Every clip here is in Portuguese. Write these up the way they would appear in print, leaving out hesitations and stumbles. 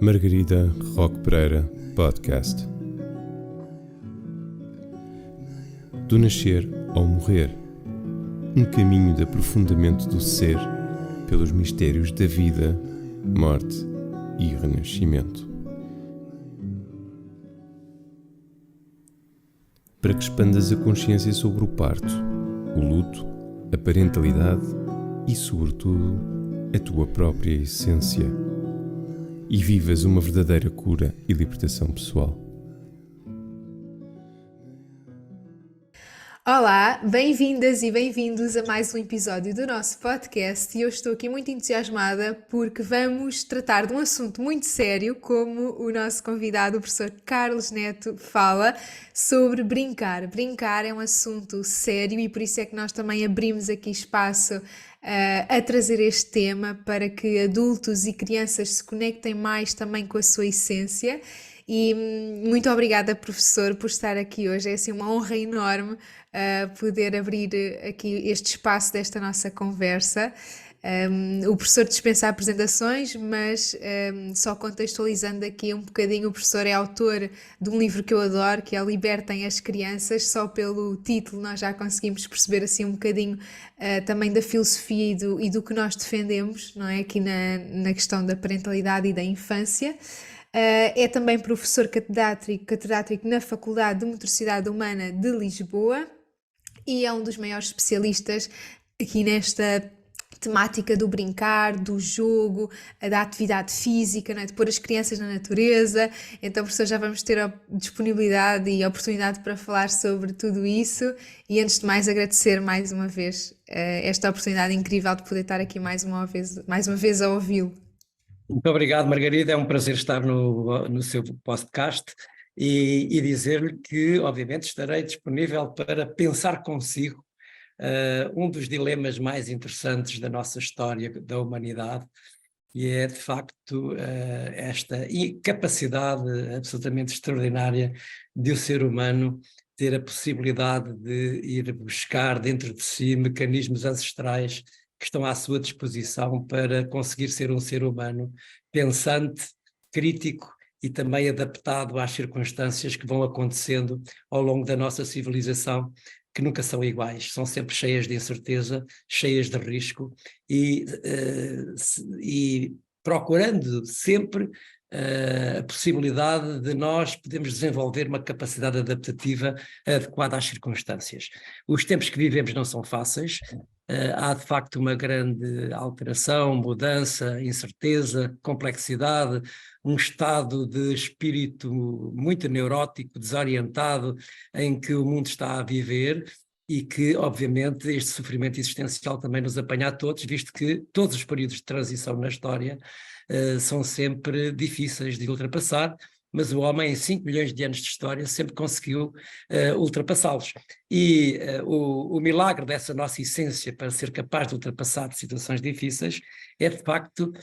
Margarida Roque Pereira Podcast. Do nascer ao morrer, um caminho de aprofundamento do ser pelos mistérios da vida, morte e renascimento. Para que expandas a consciência sobre o parto, o luto, a parentalidade e, sobretudo, a tua própria essência, e vivas uma verdadeira cura e libertação pessoal. Olá, bem-vindas e bem-vindos a mais um episódio do nosso podcast e eu estou aqui muito entusiasmada porque vamos tratar de um assunto muito sério, como o nosso convidado, o professor Carlos Neto, fala sobre brincar. Brincar é um assunto sério e por isso é que nós também abrimos aqui espaço a trazer este tema para que adultos e crianças se conectem mais também com a sua essência. E muito obrigada, professor, por estar aqui hoje. É assim uma honra enorme poder abrir aqui este espaço desta nossa conversa. O professor dispensa apresentações, mas só contextualizando aqui um bocadinho, o professor é autor de um livro que eu adoro, que é Libertem as Crianças. Só pelo título nós já conseguimos perceber assim um bocadinho também da filosofia e do que nós defendemos, não é? Aqui na questão da parentalidade e da infância. É também professor catedrático na Faculdade de Motricidade Humana de Lisboa e é um dos maiores especialistas aqui nesta temática do brincar, do jogo, da atividade física, não é? De pôr as crianças na natureza. Então, professor, já vamos ter a disponibilidade e a oportunidade para falar sobre tudo isso. E antes de mais, agradecer mais uma vez esta oportunidade incrível de poder estar aqui mais uma vez a ouvi-lo. Muito obrigado, Margarida, é um prazer estar no seu podcast e dizer-lhe que, obviamente, estarei disponível para pensar consigo um dos dilemas mais interessantes da nossa história da humanidade, e é, de facto, esta capacidade absolutamente extraordinária de o ser humano ter a possibilidade de ir buscar dentro de si mecanismos ancestrais que estão à sua disposição para conseguir ser um ser humano pensante, crítico e também adaptado às circunstâncias que vão acontecendo ao longo da nossa civilização, que nunca são iguais, são sempre cheias de incerteza, cheias de risco e procurando sempre a possibilidade de nós podermos desenvolver uma capacidade adaptativa adequada às circunstâncias. Os tempos que vivemos não são fáceis, há de facto uma grande alteração, mudança, incerteza, complexidade, um estado de espírito muito neurótico, desorientado, em que o mundo está a viver e que, obviamente, este sofrimento existencial também nos apanha a todos, visto que todos os períodos de transição na história são sempre difíceis de ultrapassar, mas o homem em 5 milhões de anos de história sempre conseguiu ultrapassá-los. E o milagre dessa nossa essência para ser capaz de ultrapassar situações difíceis é, de facto,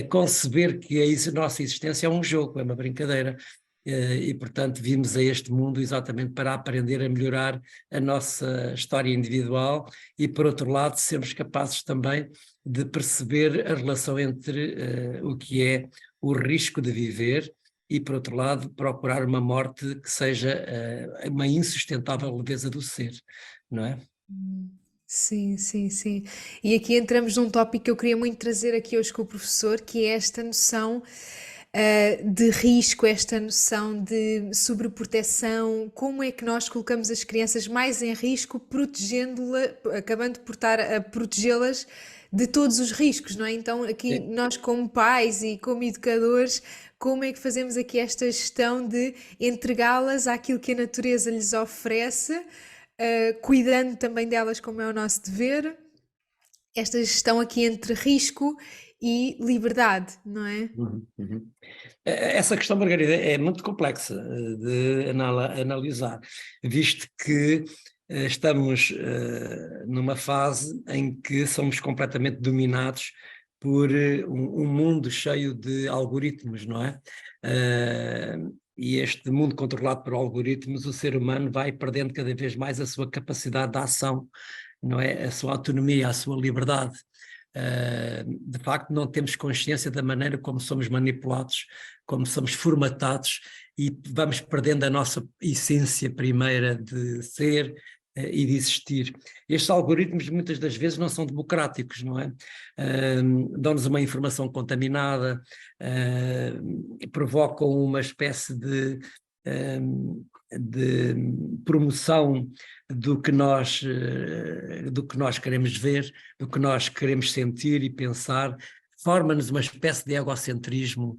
conceber que a nossa existência é um jogo, é uma brincadeira. E, portanto, vimos a este mundo exatamente para aprender a melhorar a nossa história individual e, por outro lado, sermos capazes também de perceber a relação entre o que é o risco de viver e, por outro lado, procurar uma morte que seja uma insustentável leveza do ser, não é? Sim, sim, sim. E aqui entramos num tópico que eu queria muito trazer aqui hoje com o professor, que é esta noção de risco, esta noção de sobreproteção, como é que nós colocamos as crianças mais em risco, acabando por estar a protegê-las de todos os riscos, não é? Então aqui nós como pais e como educadores, como é que fazemos aqui esta gestão de entregá-las àquilo que a natureza lhes oferece, cuidando também delas como é o nosso dever, esta gestão aqui entre risco e liberdade, não é? Essa questão, Margarida, é muito complexa de analisar, visto que estamos numa fase em que somos completamente dominados por um mundo cheio de algoritmos, não é? E este mundo controlado por algoritmos, o ser humano vai perdendo cada vez mais a sua capacidade de ação, não é? A sua autonomia, a sua liberdade. De facto não temos consciência da maneira como somos manipulados como somos formatados e vamos perdendo a nossa essência primeira de ser e de existir. Estes algoritmos muitas das vezes não são democráticos, não é? Dão-nos uma informação contaminada, provocam uma espécie de promoção do que nós queremos ver, do que nós queremos sentir e pensar, forma-nos uma espécie de egocentrismo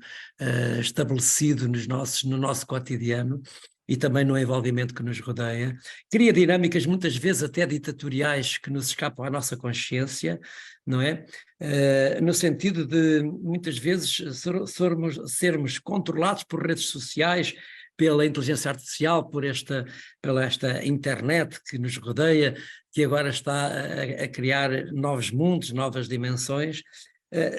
estabelecido no nosso cotidiano e também no envolvimento que nos rodeia, cria dinâmicas muitas vezes até ditatoriais que nos escapam à nossa consciência, não é? No sentido de muitas vezes sermos controlados por redes sociais, pela inteligência artificial, pela esta internet que nos rodeia, que agora está a criar novos mundos, novas dimensões,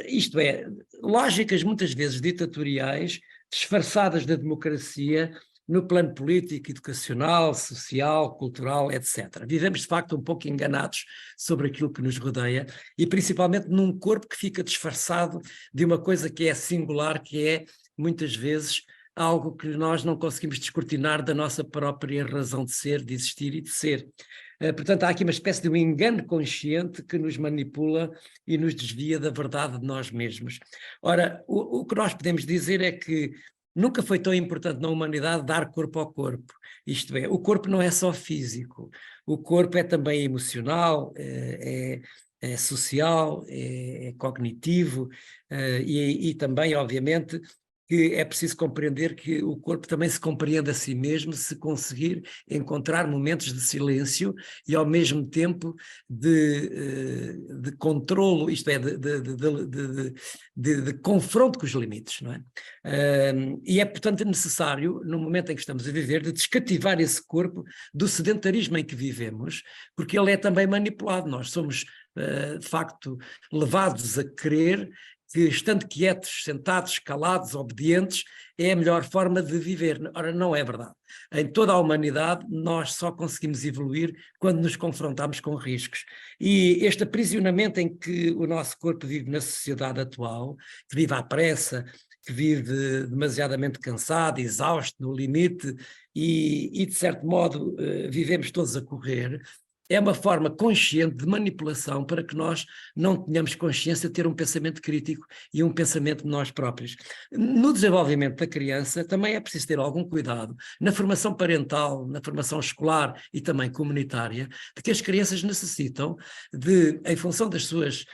isto é, lógicas muitas vezes ditatoriais, disfarçadas da democracia, no plano político, educacional, social, cultural, etc. Vivemos de facto um pouco enganados sobre aquilo que nos rodeia e principalmente num corpo que fica disfarçado de uma coisa que é singular, que é muitas vezes algo que nós não conseguimos descortinar da nossa própria razão de ser, de existir e de ser. Portanto, há aqui uma espécie de um engano consciente que nos manipula e nos desvia da verdade de nós mesmos. Ora, o que nós podemos dizer é que nunca foi tão importante na humanidade dar corpo ao corpo. Isto é, o corpo não é só físico, o corpo é também emocional, é social, é cognitivo e também, obviamente, que é preciso compreender que o corpo também se compreende a si mesmo se conseguir encontrar momentos de silêncio e ao mesmo tempo de controlo, isto é, de confronto com os limites, não é? E é portanto necessário, no momento em que estamos a viver, de descativar esse corpo do sedentarismo em que vivemos, porque ele é também manipulado. Nós somos de facto levados a crer que estando quietos, sentados, calados, obedientes, é a melhor forma de viver. Ora, não é verdade. Em toda a humanidade, nós só conseguimos evoluir quando nos confrontamos com riscos. E este aprisionamento em que o nosso corpo vive na sociedade atual, que vive à pressa, que vive demasiadamente cansado, exausto, no limite, e de certo modo vivemos todos a correr, é uma forma consciente de manipulação para que nós não tenhamos consciência de ter um pensamento crítico e um pensamento de nós próprios. No desenvolvimento da criança também é preciso ter algum cuidado, na formação parental, na formação escolar e também comunitária, de que as crianças necessitam de, em função das suas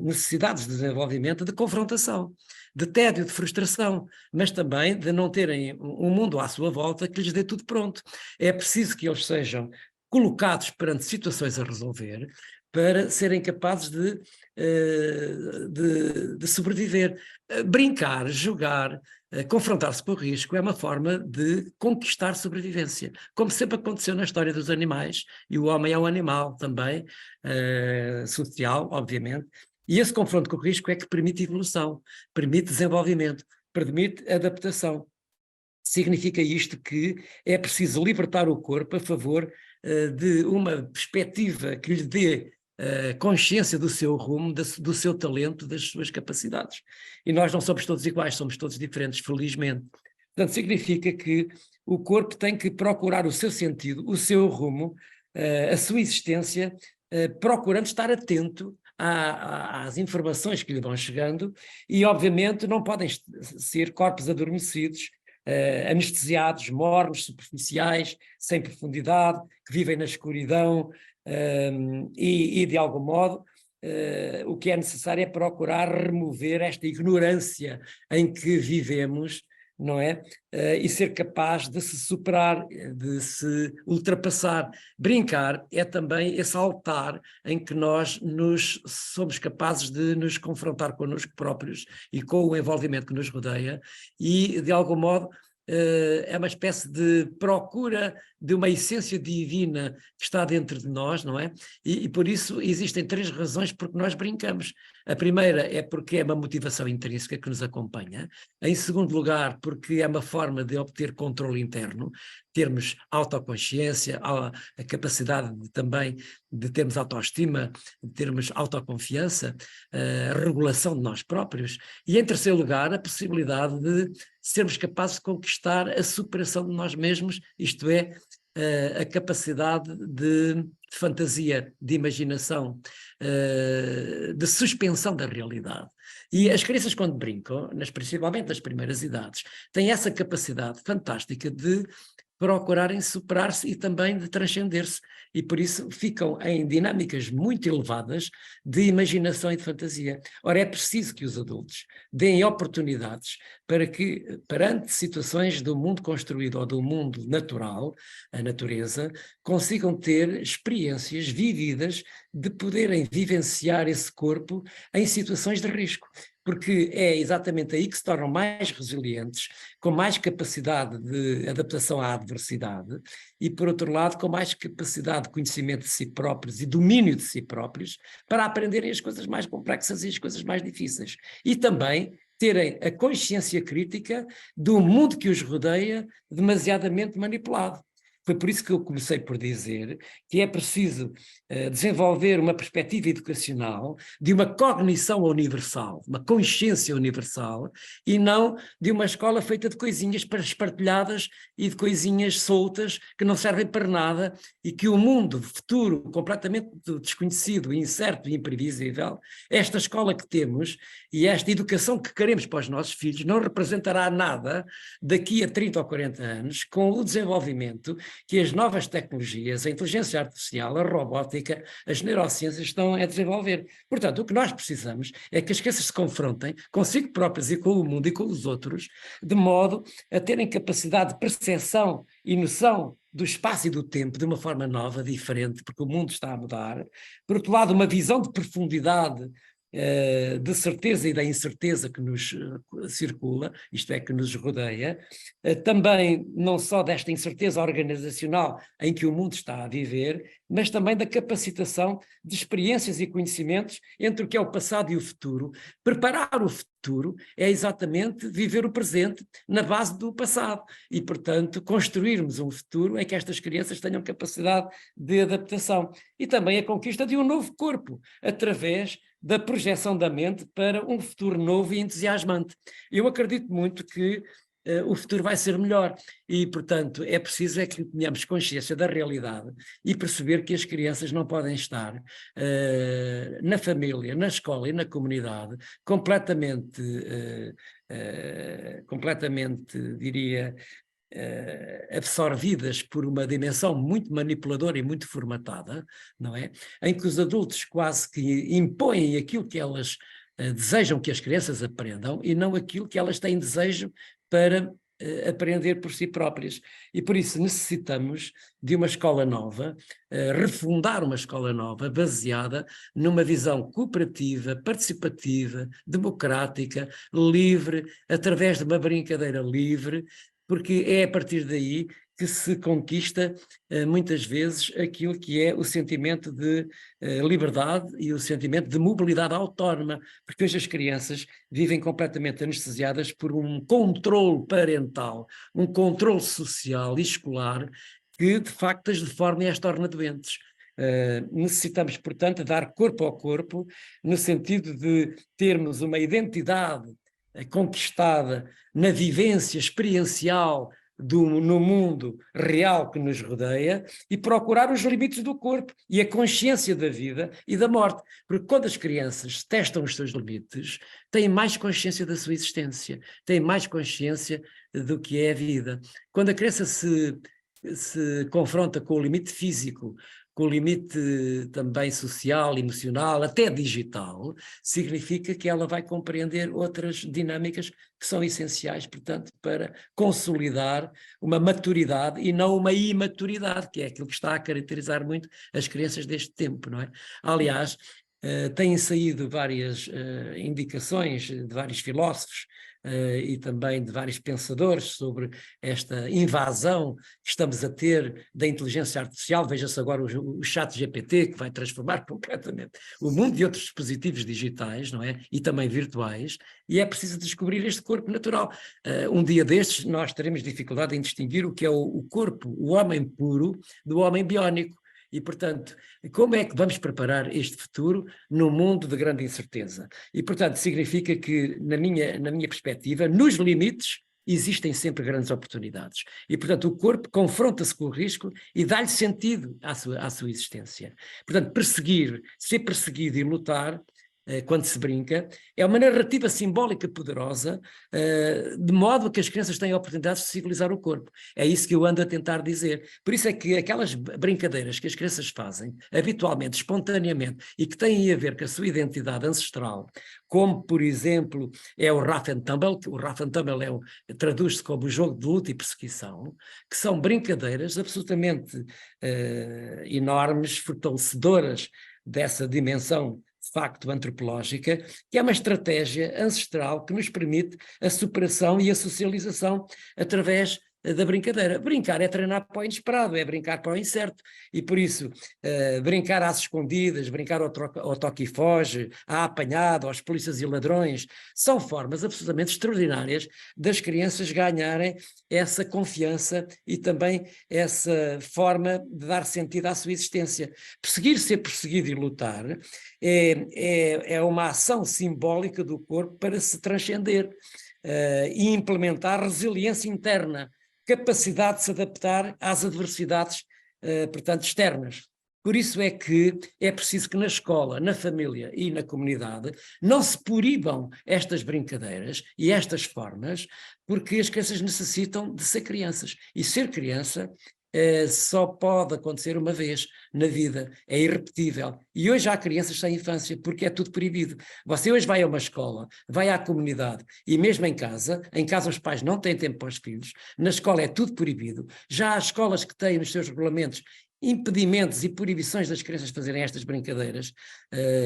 necessidades de desenvolvimento, de confrontação, de tédio, de frustração, mas também de não terem um mundo à sua volta que lhes dê tudo pronto. É preciso que eles sejam colocados perante situações a resolver para serem capazes de sobreviver. Brincar, jogar, confrontar-se com o risco é uma forma de conquistar sobrevivência, como sempre aconteceu na história dos animais, e o homem é um animal também, social, obviamente, e esse confronto com o risco é que permite evolução, permite desenvolvimento, permite adaptação. Significa isto que é preciso libertar o corpo a favor de uma perspectiva que lhe dê consciência do seu rumo, do seu talento, das suas capacidades. E nós não somos todos iguais, somos todos diferentes, felizmente. Portanto, significa que o corpo tem que procurar o seu sentido, o seu rumo, a sua existência, procurando estar atento às informações que lhe vão chegando e, obviamente, não podem ser corpos adormecidos, anestesiados, mornos, superficiais, sem profundidade, que vivem na escuridão e de algum modo, o que é necessário é procurar remover esta ignorância em que vivemos, não é? E ser capaz de se superar, de se ultrapassar. Brincar é também esse altar em que nós somos capazes de nos confrontar connosco próprios e com o envolvimento que nos rodeia e, de algum modo, é uma espécie de procura de uma essência divina que está dentro de nós, não é? E por isso existem 3 razões porque nós brincamos. A primeira é porque é uma motivação intrínseca que nos acompanha. Em segundo lugar, porque é uma forma de obter controle interno, termos autoconsciência, a capacidade também de termos autoestima, de termos autoconfiança, a regulação de nós próprios. E em terceiro lugar, a possibilidade de sermos capazes de conquistar a superação de nós mesmos, isto é, a capacidade de fantasia, de imaginação, de suspensão da realidade. E as crianças, quando brincam, principalmente nas primeiras idades, têm essa capacidade fantástica de procurarem superar-se e também de transcender-se, e por isso ficam em dinâmicas muito elevadas de imaginação e de fantasia. Ora, é preciso que os adultos deem oportunidades para que, perante situações do mundo construído ou do mundo natural, a natureza, consigam ter experiências vividas de poderem vivenciar esse corpo em situações de risco. Porque é exatamente aí que se tornam mais resilientes, com mais capacidade de adaptação à adversidade e, por outro lado, com mais capacidade de conhecimento de si próprios e domínio de si próprios para aprenderem as coisas mais complexas e as coisas mais difíceis. E também terem a consciência crítica do mundo que os rodeia demasiadamente manipulado. Foi por isso que eu comecei por dizer que é preciso desenvolver uma perspectiva educacional de uma cognição universal, uma consciência universal, e não de uma escola feita de coisinhas espartilhadas e de coisinhas soltas que não servem para nada, e que o mundo futuro, completamente desconhecido, incerto e imprevisível, esta escola que temos e esta educação que queremos para os nossos filhos não representará nada daqui a 30 ou 40 anos, com o desenvolvimento que as novas tecnologias, a inteligência artificial, a robótica, as neurociências estão a desenvolver. Portanto, o que nós precisamos é que as crianças se confrontem consigo próprias e com o mundo e com os outros, de modo a terem capacidade de percepção e noção do espaço e do tempo de uma forma nova, diferente, porque o mundo está a mudar. Por outro lado, uma visão de profundidade, de certeza e da incerteza que nos circula, isto é, que nos rodeia, também não só desta incerteza organizacional em que o mundo está a viver, mas também da capacitação de experiências e conhecimentos entre o que é o passado e o futuro. Preparar o futuro é exatamente viver o presente na base do passado e, portanto, construirmos um futuro em que estas crianças tenham capacidade de adaptação e também a conquista de um novo corpo, através da projeção da mente para um futuro novo e entusiasmante. Eu acredito muito que o futuro vai ser melhor e, portanto, é preciso é que tenhamos consciência da realidade e perceber que as crianças não podem estar na família, na escola e na comunidade completamente, diria, absorvidas por uma dimensão muito manipuladora e muito formatada, não é? Em que os adultos quase que impõem aquilo que elas desejam que as crianças aprendam e não aquilo que elas têm desejo para aprender por si próprias. E por isso necessitamos de uma escola nova, refundar uma escola nova baseada numa visão cooperativa, participativa, democrática, livre, através de uma brincadeira livre, porque é a partir daí que se conquista muitas vezes aquilo que é o sentimento de liberdade e o sentimento de mobilidade autónoma, porque hoje as crianças vivem completamente anestesiadas por um controle parental, um controle social e escolar que de facto as deforma e as torna doentes. Necessitamos, portanto, dar corpo ao corpo, no sentido de termos uma identidade conquistada na vivência experiencial no mundo real que nos rodeia e procurar os limites do corpo e a consciência da vida e da morte, porque quando as crianças testam os seus limites, têm mais consciência da sua existência, têm mais consciência do que é a vida. Quando a criança se confronta com o limite físico, com o limite também social, emocional, até digital, significa que ela vai compreender outras dinâmicas que são essenciais, portanto, para consolidar uma maturidade e não uma imaturidade, que é aquilo que está a caracterizar muito as crianças deste tempo, não é? Aliás, têm saído várias indicações de vários filósofos e também de vários pensadores sobre esta invasão que estamos a ter da inteligência artificial. Veja-se agora o ChatGPT, que vai transformar completamente o mundo, e outros dispositivos digitais, não é? E também virtuais, e é preciso descobrir este corpo natural. Um dia destes nós teremos dificuldade em distinguir o que é o corpo, o homem puro, do homem biónico. E, portanto, como é que vamos preparar este futuro num mundo de grande incerteza? E, portanto, significa que, na minha perspectiva, nos limites, existem sempre grandes oportunidades. E, portanto, o corpo confronta-se com o risco e dá-lhe sentido à sua existência. Portanto, ser perseguido e lutar, quando se brinca, é uma narrativa simbólica poderosa, de modo que as crianças têm oportunidades de civilizar o corpo. É isso que eu ando a tentar dizer. Por isso é que aquelas brincadeiras que as crianças fazem, habitualmente, espontaneamente, e que têm a ver com a sua identidade ancestral, como, por exemplo, é o Rough and Tumble, que o Rough and Tumble traduz-se como o jogo de luta e perseguição, que são brincadeiras absolutamente enormes, fortalecedoras dessa dimensão de facto antropológica, que é uma estratégia ancestral que nos permite a superação e a socialização através da brincadeira. Brincar é treinar para o inesperado, é brincar para o incerto, e por isso brincar às escondidas, brincar ao toque e foge, à apanhada, aos polícias e ladrões, são formas absolutamente extraordinárias das crianças ganharem essa confiança e também essa forma de dar sentido à sua existência. Ser perseguido e lutar é uma ação simbólica do corpo para se transcender e implementar resiliência interna, capacidade de se adaptar às adversidades, portanto, externas. Por isso é que é preciso que na escola, na família e na comunidade não se proíbam estas brincadeiras e estas formas, porque as crianças necessitam de ser crianças. E ser criança só pode acontecer uma vez na vida, é irrepetível. E hoje há crianças sem infância, porque é tudo proibido. Você hoje vai a uma escola, vai à comunidade, e mesmo em casa os pais não têm tempo para os filhos, na escola é tudo proibido. Já há escolas que têm nos seus regulamentos impedimentos e proibições das crianças fazerem estas brincadeiras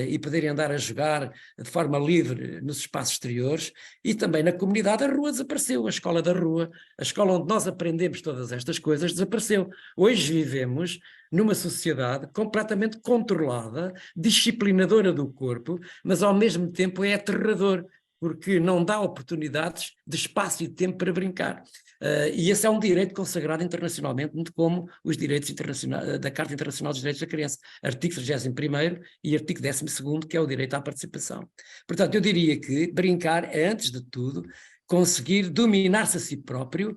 e poderem andar a jogar de forma livre nos espaços exteriores, e também na comunidade. A rua desapareceu, a escola da rua, a escola onde nós aprendemos todas estas coisas, desapareceu. Hoje vivemos numa sociedade completamente controlada, disciplinadora do corpo, mas ao mesmo tempo é aterrador, porque não dá oportunidades de espaço e de tempo para brincar. E esse é um direito consagrado internacionalmente, muito como os direitos da Carta Internacional dos Direitos da Criança, artigo 31º e artigo 12º, que é o direito à participação. Portanto, eu diria que brincar é, antes de tudo, conseguir dominar-se a si próprio,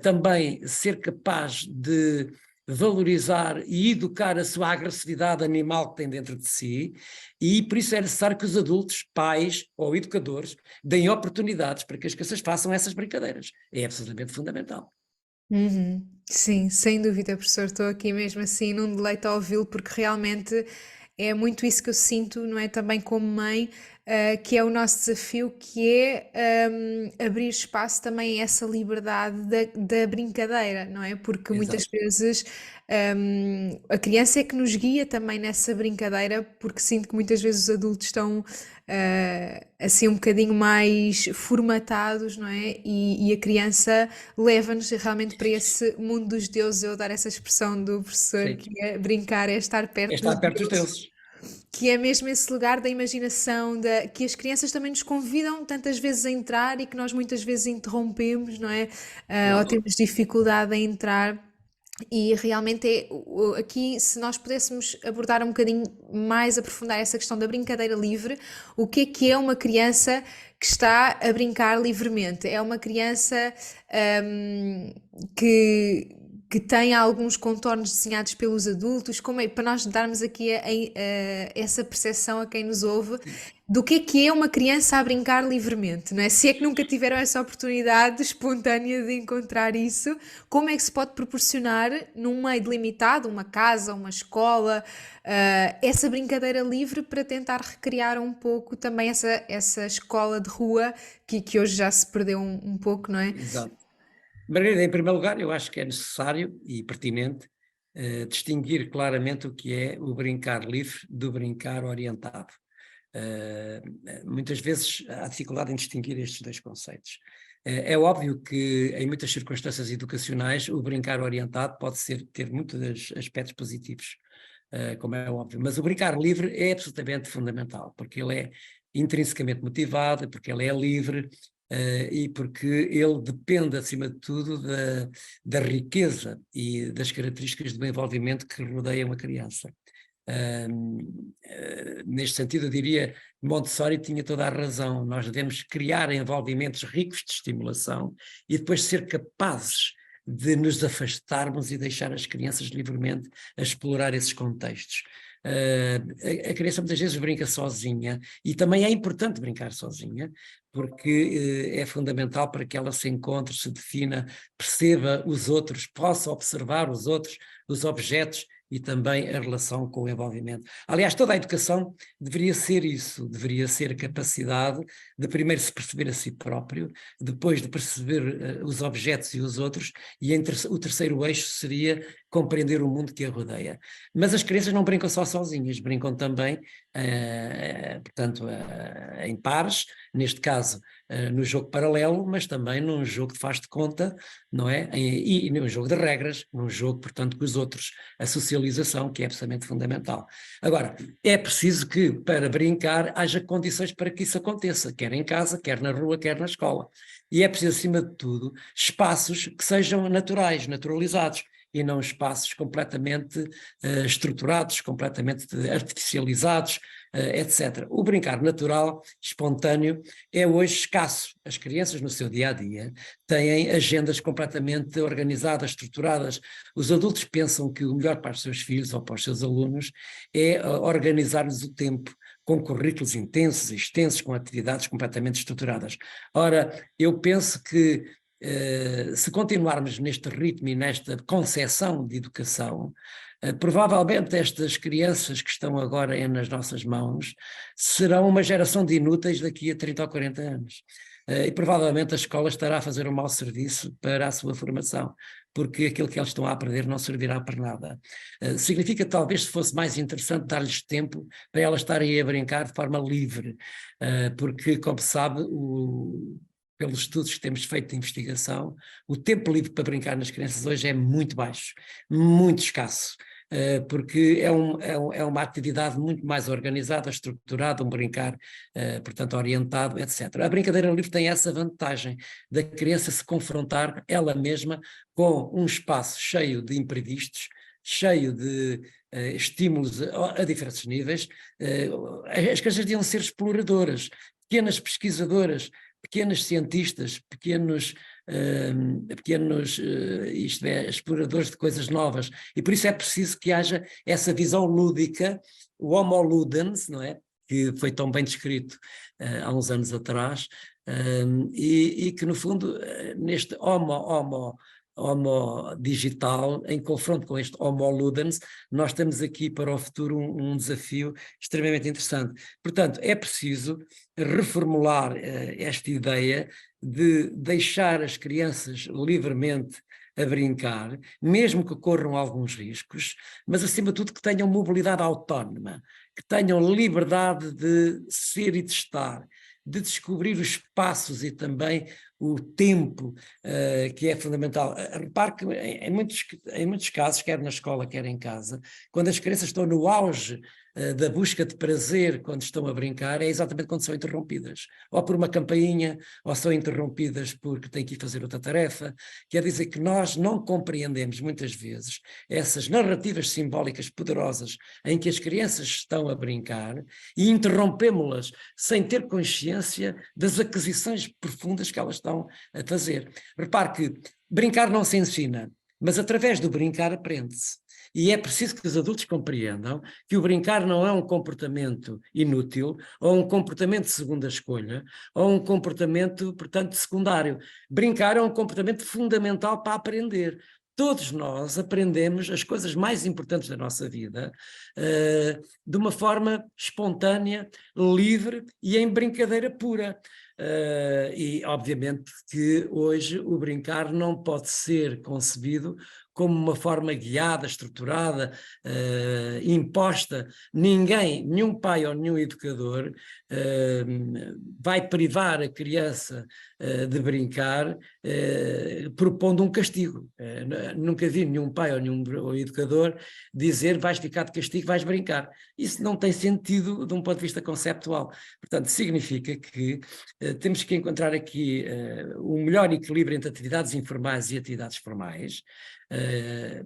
também ser capaz de valorizar e educar a sua agressividade animal que tem dentro de si, e por isso é necessário que os adultos, pais ou educadores, deem oportunidades para que as crianças façam essas brincadeiras. É absolutamente fundamental. Uhum. Sim, sem dúvida, professor. Estou aqui mesmo assim num deleite a ouvi-lo, porque realmente é muito isso que eu sinto, não é? Também como mãe, que é o nosso desafio, que é abrir espaço também a essa liberdade da brincadeira, não é? Porque muitas Exato. vezes a criança é que nos guia também nessa brincadeira, porque sinto que muitas vezes os adultos estão assim um bocadinho mais formatados, não é? E a criança leva-nos realmente para esse mundo dos deuses. Eu dar essa expressão do professor, Sim. que é brincar, é estar É perto estar dos perto dos deuses, deuses. que é mesmo esse lugar da imaginação, que as crianças também nos convidam tantas vezes a entrar e que nós muitas vezes interrompemos, não é? Ou Claro. temos dificuldade em entrar. E realmente aqui, se nós pudéssemos abordar um bocadinho mais, aprofundar essa questão da brincadeira livre, o que é uma criança que está a brincar livremente? É uma criança que tem alguns contornos desenhados pelos adultos, como é, para nós darmos aqui essa percepção a quem nos ouve do que é uma criança a brincar livremente, não é? Se é que nunca tiveram essa oportunidade espontânea de encontrar isso, como é que se pode proporcionar num meio delimitado, uma casa, uma escola, essa brincadeira livre para tentar recriar um pouco também essa escola de rua que hoje já se perdeu um pouco, não é? Exato. Margarida, em primeiro lugar, eu acho que é necessário e pertinente distinguir claramente o que é o brincar livre do brincar orientado. Muitas vezes há dificuldade em distinguir estes dois conceitos. É óbvio que em muitas circunstâncias educacionais o brincar orientado pode ter muitos aspectos positivos, como é óbvio, mas o brincar livre é absolutamente fundamental, porque ele é intrinsecamente motivado, porque ele é livre, e porque ele depende, acima de tudo, da riqueza e das características do envolvimento que rodeiam a criança. Neste sentido, eu diria, Montessori tinha toda a razão. Nós devemos criar envolvimentos ricos de estimulação e depois ser capazes de nos afastarmos e deixar as crianças livremente a explorar esses contextos. A criança muitas vezes brinca sozinha, e também é importante brincar sozinha, porque é fundamental para que ela se encontre, se defina, perceba os outros, possa observar os outros, os objetos, e também a relação com o envolvimento. Aliás, toda a educação deveria ser isso, deveria ser a capacidade de primeiro se perceber a si próprio, depois de perceber os objetos e os outros, e o terceiro eixo seria compreender o mundo que a rodeia. Mas as crianças não brincam só sozinhas, brincam também, portanto, em pares, neste caso no jogo paralelo, mas também num jogo de faz de conta, não é? E num jogo de regras, num jogo, portanto, com os outros, a socialização, que é absolutamente fundamental. Agora, é preciso que, para brincar, haja condições para que isso aconteça, quer em casa, quer na rua, quer na escola. E é preciso, acima de tudo, espaços que sejam naturais, naturalizados, e não espaços completamente estruturados, completamente artificializados, etc. O brincar natural, espontâneo, é hoje escasso. As crianças no seu dia-a-dia têm agendas completamente organizadas, estruturadas. Os adultos pensam que o melhor para os seus filhos ou para os seus alunos é organizar-lhes o tempo, com currículos intensos e extensos, com atividades completamente estruturadas. Ora, eu penso que se continuarmos neste ritmo e nesta concepção de educação, provavelmente estas crianças que estão agora nas nossas mãos serão uma geração de inúteis daqui a 30 ou 40 anos. E provavelmente a escola estará a fazer um mau serviço para a sua formação, porque aquilo que eles estão a aprender não servirá para nada. Significa que talvez se fosse mais interessante dar-lhes tempo para elas estarem a brincar de forma livre, porque, como se sabe, pelos estudos que temos feito de investigação, o tempo livre para brincar nas crianças hoje é muito baixo, muito escasso, porque é uma atividade muito mais organizada, estruturada, um brincar, portanto, orientado, etc. A brincadeira livre tem essa vantagem da criança se confrontar ela mesma com um espaço cheio de imprevistos, cheio de estímulos a diferentes níveis. As crianças deviam ser exploradoras, pequenas pesquisadoras, pequenos cientistas, pequenos exploradores de coisas novas, e por isso é preciso que haja essa visão lúdica, o homo ludens, não é? Que foi tão bem descrito há uns anos atrás, e que no fundo neste homo digital, em confronto com este homo ludens, nós temos aqui para o futuro um desafio extremamente interessante. Portanto, é preciso reformular esta ideia de deixar as crianças livremente a brincar, mesmo que corram alguns riscos, mas acima de tudo que tenham mobilidade autónoma, que tenham liberdade de ser e de estar, de descobrir os espaços e também o tempo, que é fundamental. Repare que em muitos casos, quer na escola, quer em casa, quando as crianças estão no auge da busca de prazer quando estão a brincar, é exatamente quando são interrompidas, ou por uma campainha, ou são interrompidas porque têm que ir fazer outra tarefa. Quer dizer que nós não compreendemos muitas vezes essas narrativas simbólicas poderosas em que as crianças estão a brincar e interrompemos-las sem ter consciência das aquisições profundas que elas estão a fazer. Repare que brincar não se ensina, mas através do brincar aprende-se. E é preciso que os adultos compreendam que o brincar não é um comportamento inútil, ou um comportamento de segunda escolha, ou um comportamento, portanto, secundário. Brincar é um comportamento fundamental para aprender. Todos nós aprendemos as coisas mais importantes da nossa vida de uma forma espontânea, livre e em brincadeira pura. E obviamente que hoje o brincar não pode ser concebido como uma forma guiada, estruturada, imposta. Nenhum pai ou nenhum educador vai privar a criança de brincar propondo um castigo. Nunca vi nenhum pai ou nenhum educador dizer vais ficar de castigo, vais brincar. Isso não tem sentido de um ponto de vista conceptual. Portanto, significa que temos que encontrar aqui um melhor equilíbrio entre atividades informais e atividades formais.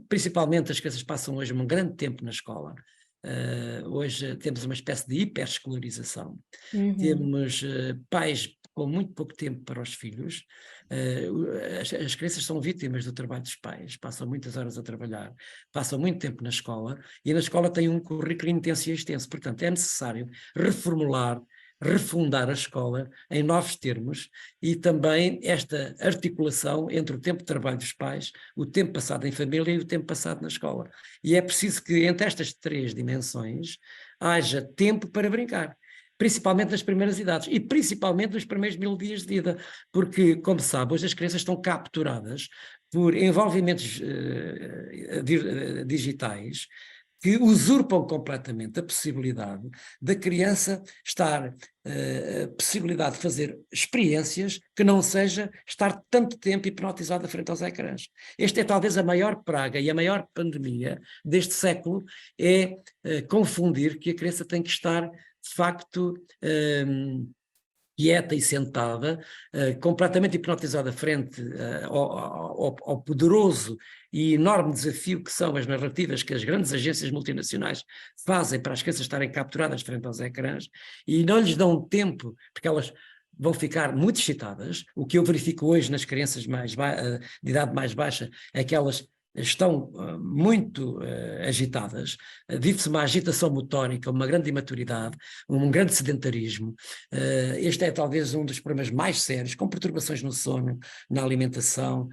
Principalmente as crianças passam hoje um grande tempo na escola. Hoje temos uma espécie de hiperescolarização. Temos pais com muito pouco tempo para os filhos. As crianças são vítimas do trabalho dos pais, passam muitas horas a trabalhar, passam muito tempo na escola, e na escola têm um currículo intenso e extenso. Portanto, é necessário reformular, refundar a escola em novos termos, e também esta articulação entre o tempo de trabalho dos pais, o tempo passado em família e o tempo passado na escola. E é preciso que entre estas 3 dimensões haja tempo para brincar, principalmente nas primeiras idades e principalmente nos primeiros 1000 dias de vida, porque, como sabe, hoje as crianças estão capturadas por envolvimentos digitais que usurpam completamente a possibilidade da criança estar, a possibilidade de fazer experiências que não seja estar tanto tempo hipnotizada frente aos ecrãs. Esta é talvez a maior praga e a maior pandemia deste século, é confundir que a criança tem que estar, de facto, quieta e sentada, completamente hipnotizada frente ao poderoso e enorme desafio que são as narrativas que as grandes agências multinacionais fazem para as crianças estarem capturadas frente aos ecrãs, e não lhes dão tempo, porque elas vão ficar muito excitadas. O que eu verifico hoje nas crianças de idade mais baixa é que elas estão muito agitadas, vive-se uma agitação motórica, uma grande imaturidade, um grande sedentarismo. Este é talvez um dos problemas mais sérios, com perturbações no sono, na alimentação,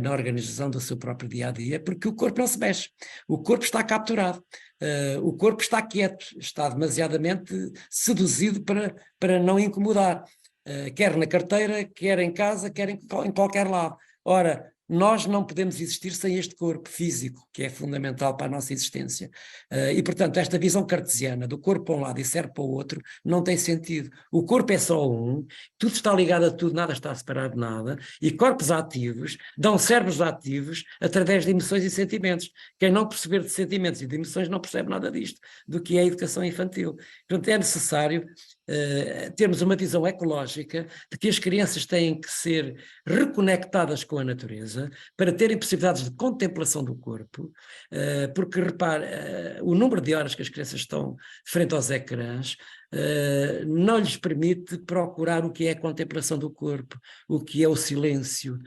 na organização do seu próprio dia-a-dia, porque o corpo não se mexe, o corpo está capturado. O corpo está quieto, está demasiadamente seduzido para não incomodar, quer na carteira, quer em casa, quer em qualquer lado. Ora, nós não podemos existir sem este corpo físico, que é fundamental para a nossa existência. E, portanto, esta visão cartesiana do corpo para um lado e cérebro para o outro não tem sentido. O corpo é só um, tudo está ligado a tudo, nada está separado de nada, e corpos ativos dão cérebros ativos através de emoções e sentimentos. Quem não perceber de sentimentos e de emoções não percebe nada disto, do que é a educação infantil. Portanto, é necessário termos uma visão ecológica de que as crianças têm que ser reconectadas com a natureza para terem possibilidades de contemplação do corpo, porque repare, o número de horas que as crianças estão frente aos ecrãs não lhes permite procurar o que é a contemplação do corpo, o que é o silêncio.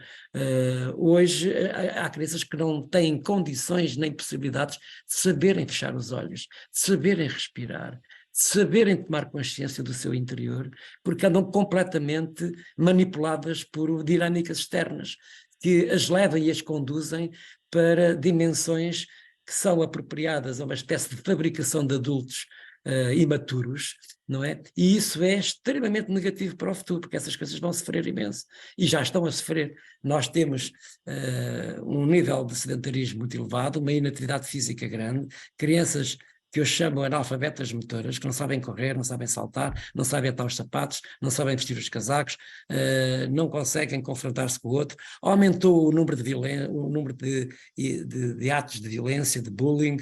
Hoje há crianças que não têm condições nem possibilidades de saberem fechar os olhos, de saberem respirar, saberem tomar consciência do seu interior, porque andam completamente manipuladas por dinâmicas externas, que as levam e as conduzem para dimensões que são apropriadas a uma espécie de fabricação de adultos imaturos, não é? E isso é extremamente negativo para o futuro, porque essas coisas vão sofrer imenso, e já estão a sofrer. Nós temos um nível de sedentarismo muito elevado, uma inatividade física grande, crianças que eu chamo analfabetas motoras, que não sabem correr, não sabem saltar, não sabem atar os sapatos, não sabem vestir os casacos, não conseguem confrontar-se com o outro. Aumentou o número de atos de violência, de bullying,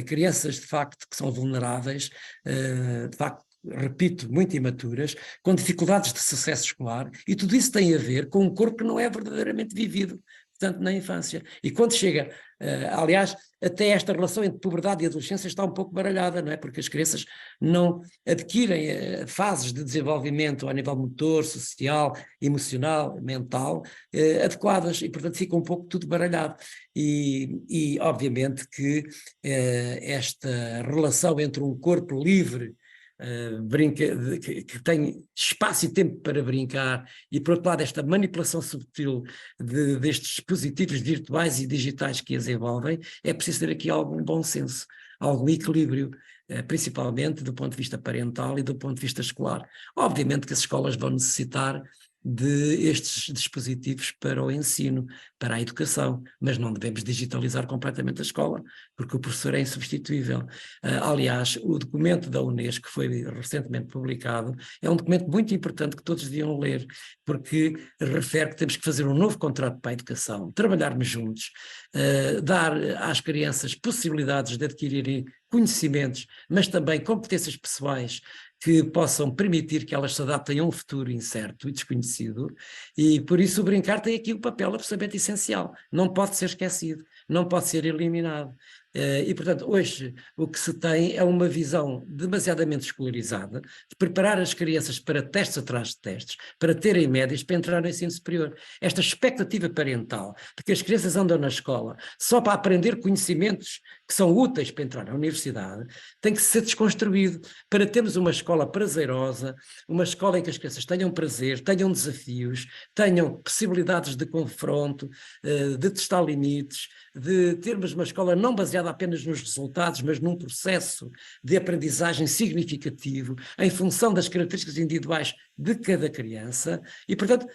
crianças de facto que são vulneráveis, de facto, repito, muito imaturas, com dificuldades de sucesso escolar, e tudo isso tem a ver com um corpo que não é verdadeiramente vivido, portanto, na infância. E quando chega, aliás, até esta relação entre puberdade e adolescência está um pouco baralhada, não é? Porque as crianças não adquirem fases de desenvolvimento ao nível motor, social, emocional, mental, adequadas, e portanto fica um pouco tudo baralhado. E obviamente que esta relação entre um corpo livre, que tem espaço e tempo para brincar, e por outro lado esta manipulação subtil destes dispositivos virtuais e digitais que as envolvem, é preciso ter aqui algum bom senso, algum equilíbrio, principalmente do ponto de vista parental e do ponto de vista escolar. Obviamente que as escolas vão necessitar destes dispositivos para o ensino, para a educação, mas não devemos digitalizar completamente a escola, porque o professor é insubstituível. Aliás, o documento da Unesco, que foi recentemente publicado, é um documento muito importante que todos deviam ler, porque refere que temos que fazer um novo contrato para a educação, trabalharmos juntos, dar às crianças possibilidades de adquirirem conhecimentos, mas também competências pessoais que possam permitir que elas se adaptem a um futuro incerto e desconhecido, e por isso o brincar tem aqui um papel absolutamente essencial, não pode ser esquecido, não pode ser eliminado. E, portanto, hoje o que se tem é uma visão demasiadamente escolarizada de preparar as crianças para testes atrás de testes, para terem médias, para entrar no ensino superior. Esta expectativa parental de que as crianças andam na escola só para aprender conhecimentos que são úteis para entrar na universidade, tem que ser desconstruído para termos uma escola prazerosa, uma escola em que as crianças tenham prazer, tenham desafios, tenham possibilidades de confronto, de testar limites, de termos uma escola não baseada apenas nos resultados, mas num processo de aprendizagem significativo, em função das características individuais de cada criança, e, portanto,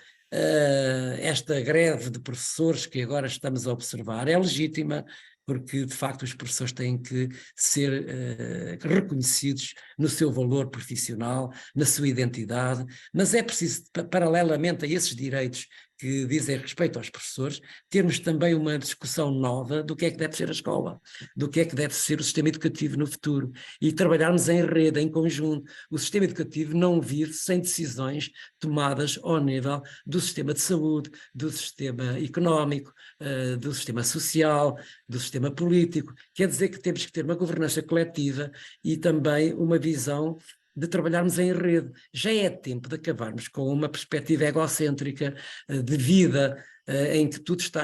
esta greve de professores que agora estamos a observar é legítima, porque de facto os professores têm que ser reconhecidos no seu valor profissional, na sua identidade, mas é preciso, paralelamente a esses direitos que dizem respeito aos professores, termos também uma discussão nova do que é que deve ser a escola, do que é que deve ser o sistema educativo no futuro, e trabalharmos em rede, em conjunto. O sistema educativo não vive sem decisões tomadas ao nível do sistema de saúde, do sistema económico, do sistema social, do sistema político. Quer dizer que temos que ter uma governança coletiva e também uma visão de trabalharmos em rede. Já é tempo de acabarmos com uma perspectiva egocêntrica de vida, em que tudo está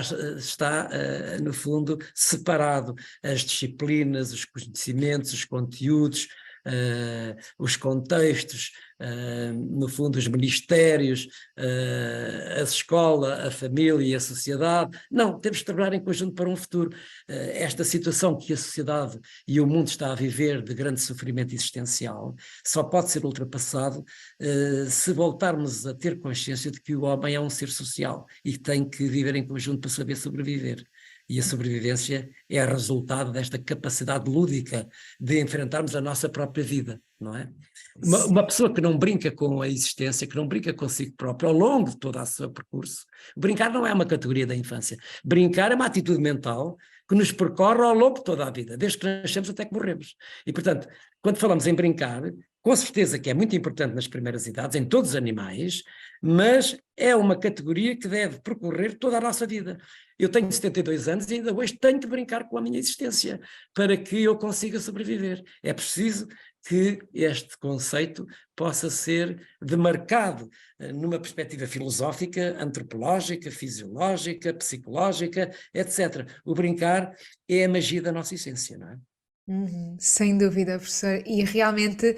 no fundo, separado. As disciplinas, os conhecimentos, os conteúdos, os contextos, no fundo os ministérios, a escola, a família e a sociedade. Não, temos de trabalhar em conjunto para um futuro. Esta situação que a sociedade e o mundo está a viver de grande sofrimento existencial só pode ser ultrapassado se voltarmos a ter consciência de que o homem é um ser social e tem que viver em conjunto para saber sobreviver. E a sobrevivência é resultado desta capacidade lúdica de enfrentarmos a nossa própria vida, não é? Uma pessoa que não brinca com a existência, que não brinca consigo própria ao longo de todo o seu percurso, brincar não é uma categoria da infância. Brincar é uma atitude mental que nos percorre ao longo de toda a vida, desde que nascemos até que morremos. E, portanto, quando falamos em brincar, com certeza que é muito importante nas primeiras idades, em todos os animais, mas é uma categoria que deve percorrer toda a nossa vida. Eu tenho 72 anos e ainda hoje tenho que brincar com a minha existência para que eu consiga sobreviver. É preciso que este conceito possa ser demarcado numa perspectiva filosófica, antropológica, fisiológica, psicológica, etc. O brincar é a magia da nossa essência, não é? Sem dúvida, professor. E realmente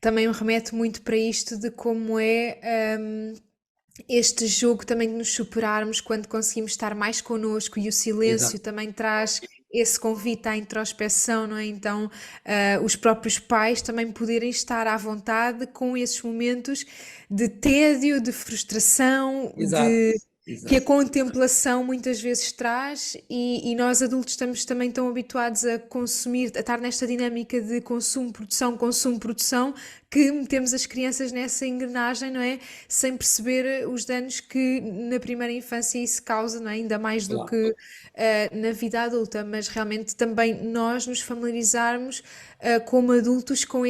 também me remete muito para isto de como é este jogo também de nos superarmos quando conseguimos estar mais connosco, e o silêncio Exato. também traz esse convite à introspeção, não é? Então, os próprios pais também poderem estar à vontade com esses momentos de tédio, de frustração, Exato. que a Exato. contemplação muitas vezes traz, e nós adultos estamos também tão habituados a consumir, a estar nesta dinâmica de consumo, produção, que metemos as crianças nessa engrenagem, não é? Sem perceber os danos que na primeira infância isso causa, não é? Ainda mais do Claro. que na vida adulta, mas realmente também nós nos familiarizarmos como adultos com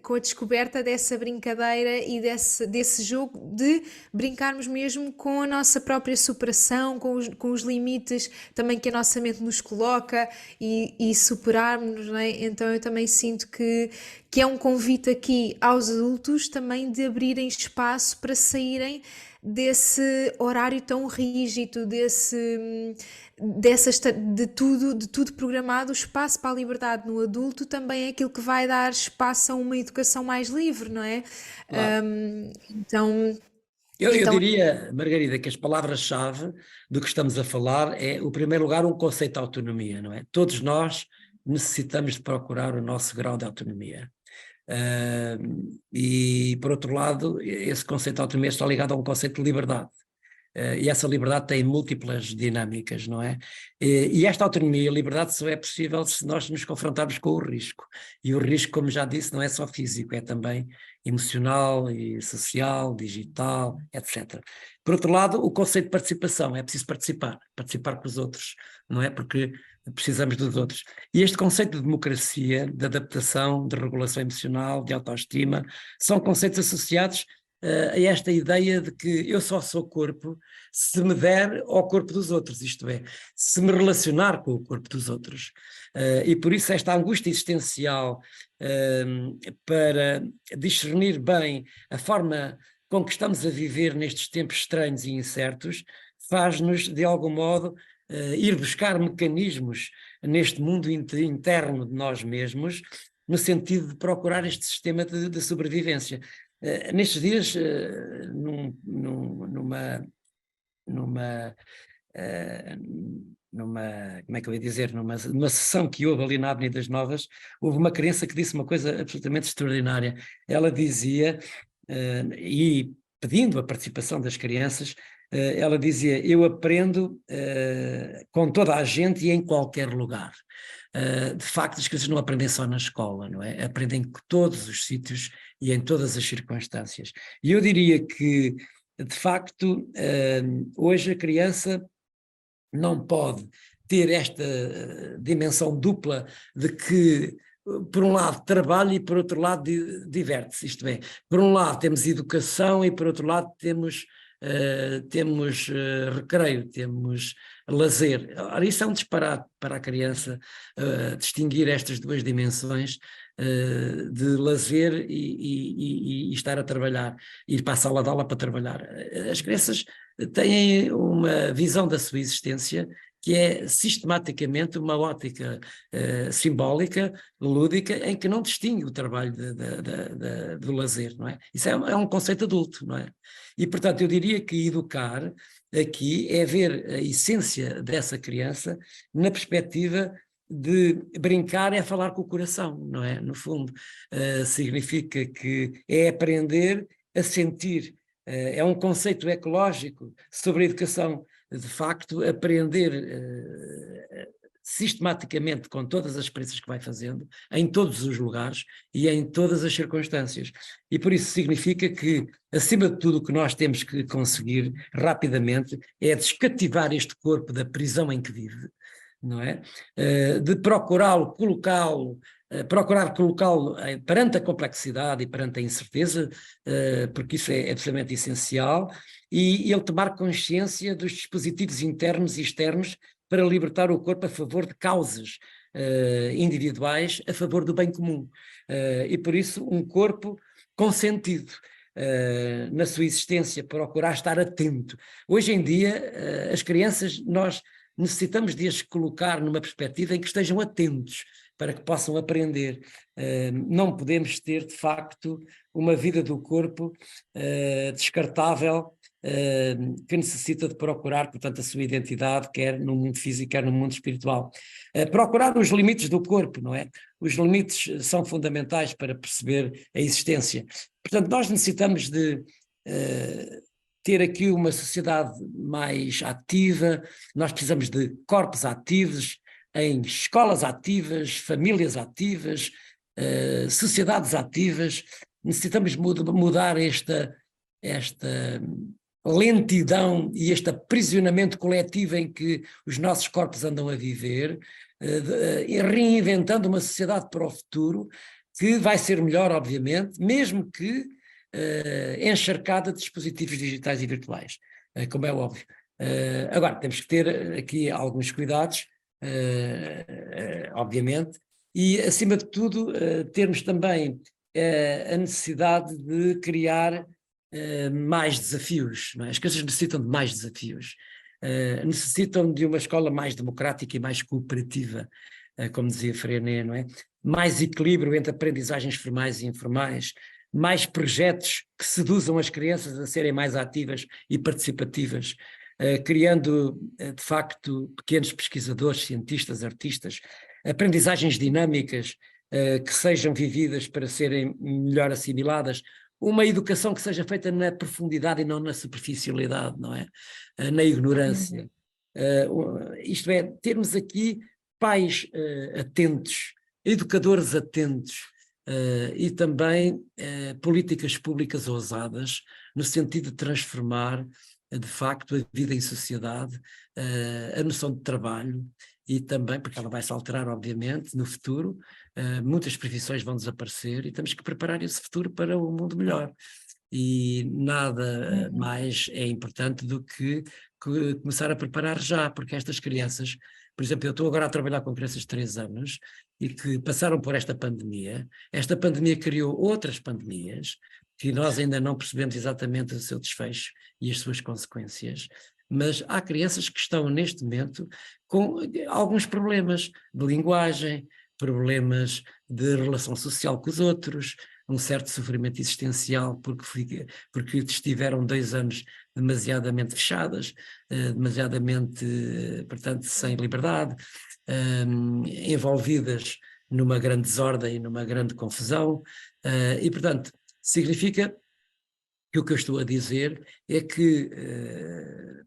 com a descoberta dessa brincadeira e desse jogo, de brincarmos mesmo com a nossa própria superação, com os limites também que a nossa mente nos coloca, e superarmos, não é? Então eu também sinto que é um convite aqui aos adultos também de abrirem espaço para saírem desse horário tão rígido, de tudo programado. O espaço para a liberdade no adulto também é aquilo que vai dar espaço a uma educação mais livre, não é? Claro. Então, Eu diria, Margarida, que as palavras-chave do que estamos a falar é, em primeiro lugar, um conceito de autonomia, não é? Todos nós necessitamos de procurar o nosso grau de autonomia. E, por outro lado, esse conceito de autonomia está ligado a um conceito de liberdade. E essa liberdade tem múltiplas dinâmicas, não é? E esta autonomia e a liberdade só é possível se nós nos confrontarmos com o risco. E o risco, como já disse, não é só físico, é também emocional e social, digital, etc. Por outro lado, o conceito de participação, é preciso participar com os outros, não é? Porque precisamos dos outros. E este conceito de democracia, de adaptação, de regulação emocional, de autoestima, são conceitos associados a esta ideia de que eu só sou corpo se me der ao corpo dos outros, isto é, se me relacionar com o corpo dos outros. E por isso esta angústia existencial para discernir bem a forma com que estamos a viver nestes tempos estranhos e incertos, faz-nos, de algum modo, ir buscar mecanismos neste mundo interno de nós mesmos, no sentido de procurar este sistema de sobrevivência. Nestes dias, numa como é que eu ia dizer, numa sessão que houve ali na Avenida das Novas, houve uma criança que disse uma coisa absolutamente extraordinária. Ela dizia, e pedindo a participação das crianças, ela dizia: eu aprendo com toda a gente e em qualquer lugar. De facto, as crianças não aprendem só na escola, não é? Aprendem em todos os sítios e em todas as circunstâncias. E eu diria que, de facto, hoje a criança não pode ter esta dimensão dupla de que, por um lado, trabalha e por outro lado diverte-se. Isto é, por um lado temos educação e por outro lado temos recreio, temos lazer. Ora, isso é um disparate para a criança, distinguir estas duas dimensões de lazer e estar a trabalhar, ir para a sala de aula para trabalhar. As crianças têm uma visão da sua existência que é sistematicamente uma ótica simbólica, lúdica, em que não distingue o trabalho do lazer, não é? Isso é um conceito adulto, não é? E, portanto, eu diria que educar aqui é ver a essência dessa criança na perspectiva de brincar é falar com o coração, não é? No fundo, significa que é aprender a sentir. É um conceito ecológico sobre a educação. De facto, aprender sistematicamente com todas as experiências que vai fazendo, em todos os lugares e em todas as circunstâncias. E por isso significa que, acima de tudo, o que nós temos que conseguir rapidamente é descativar este corpo da prisão em que vive, não é? De procurar colocá-lo perante a complexidade e perante a incerteza, porque isso é absolutamente essencial, e ele tomar consciência dos dispositivos internos e externos para libertar o corpo a favor de causas individuais, a favor do bem comum. E por isso um corpo com sentido na sua existência, procurar estar atento. Hoje em dia, as crianças, nós necessitamos de as colocar numa perspectiva em que estejam atentos, para que possam aprender. Não podemos ter, de facto, uma vida do corpo descartável, que necessita de procurar, portanto, a sua identidade, quer no mundo físico, quer no mundo espiritual. Procurar os limites do corpo, não é? Os limites são fundamentais para perceber a existência. Portanto, nós necessitamos de ter aqui uma sociedade mais ativa, nós precisamos de corpos ativos, em escolas ativas, famílias ativas, sociedades ativas. Necessitamos mudar esta lentidão e este aprisionamento coletivo em que os nossos corpos andam a viver, reinventando uma sociedade para o futuro, que vai ser melhor, obviamente, mesmo que encharcada de dispositivos digitais e virtuais, como é óbvio. Agora, temos que ter aqui alguns cuidados, obviamente, e acima de tudo termos também a necessidade de criar mais desafios, não é? As crianças necessitam de mais desafios, necessitam de uma escola mais democrática e mais cooperativa, como dizia Freinet, não é? Mais equilíbrio entre aprendizagens formais e informais, mais projetos que seduzam as crianças a serem mais ativas e participativas, criando, de facto, pequenos pesquisadores, cientistas, artistas, aprendizagens dinâmicas, que sejam vividas para serem melhor assimiladas, uma educação que seja feita na profundidade e não na superficialidade, não é? Na ignorância. Isto é, termos aqui pais atentos, educadores atentos, e também políticas públicas ousadas, no sentido de transformar, de facto, a vida em sociedade, a noção de trabalho, e também, porque ela vai se alterar, obviamente, no futuro, muitas profissões vão desaparecer e temos que preparar esse futuro para um mundo melhor. E nada mais é importante do que começar a preparar já, porque estas crianças, por exemplo, eu estou agora a trabalhar com crianças de 3 anos e que passaram por esta pandemia criou outras pandemias, que nós ainda não percebemos exatamente o seu desfecho e as suas consequências, mas há crianças que estão neste momento com alguns problemas de linguagem, problemas de relação social com os outros, um certo sofrimento existencial porque estiveram 2 anos demasiadamente fechadas, demasiadamente, portanto, sem liberdade, envolvidas numa grande desordem, numa grande confusão, e, portanto, significa que o que eu estou a dizer é que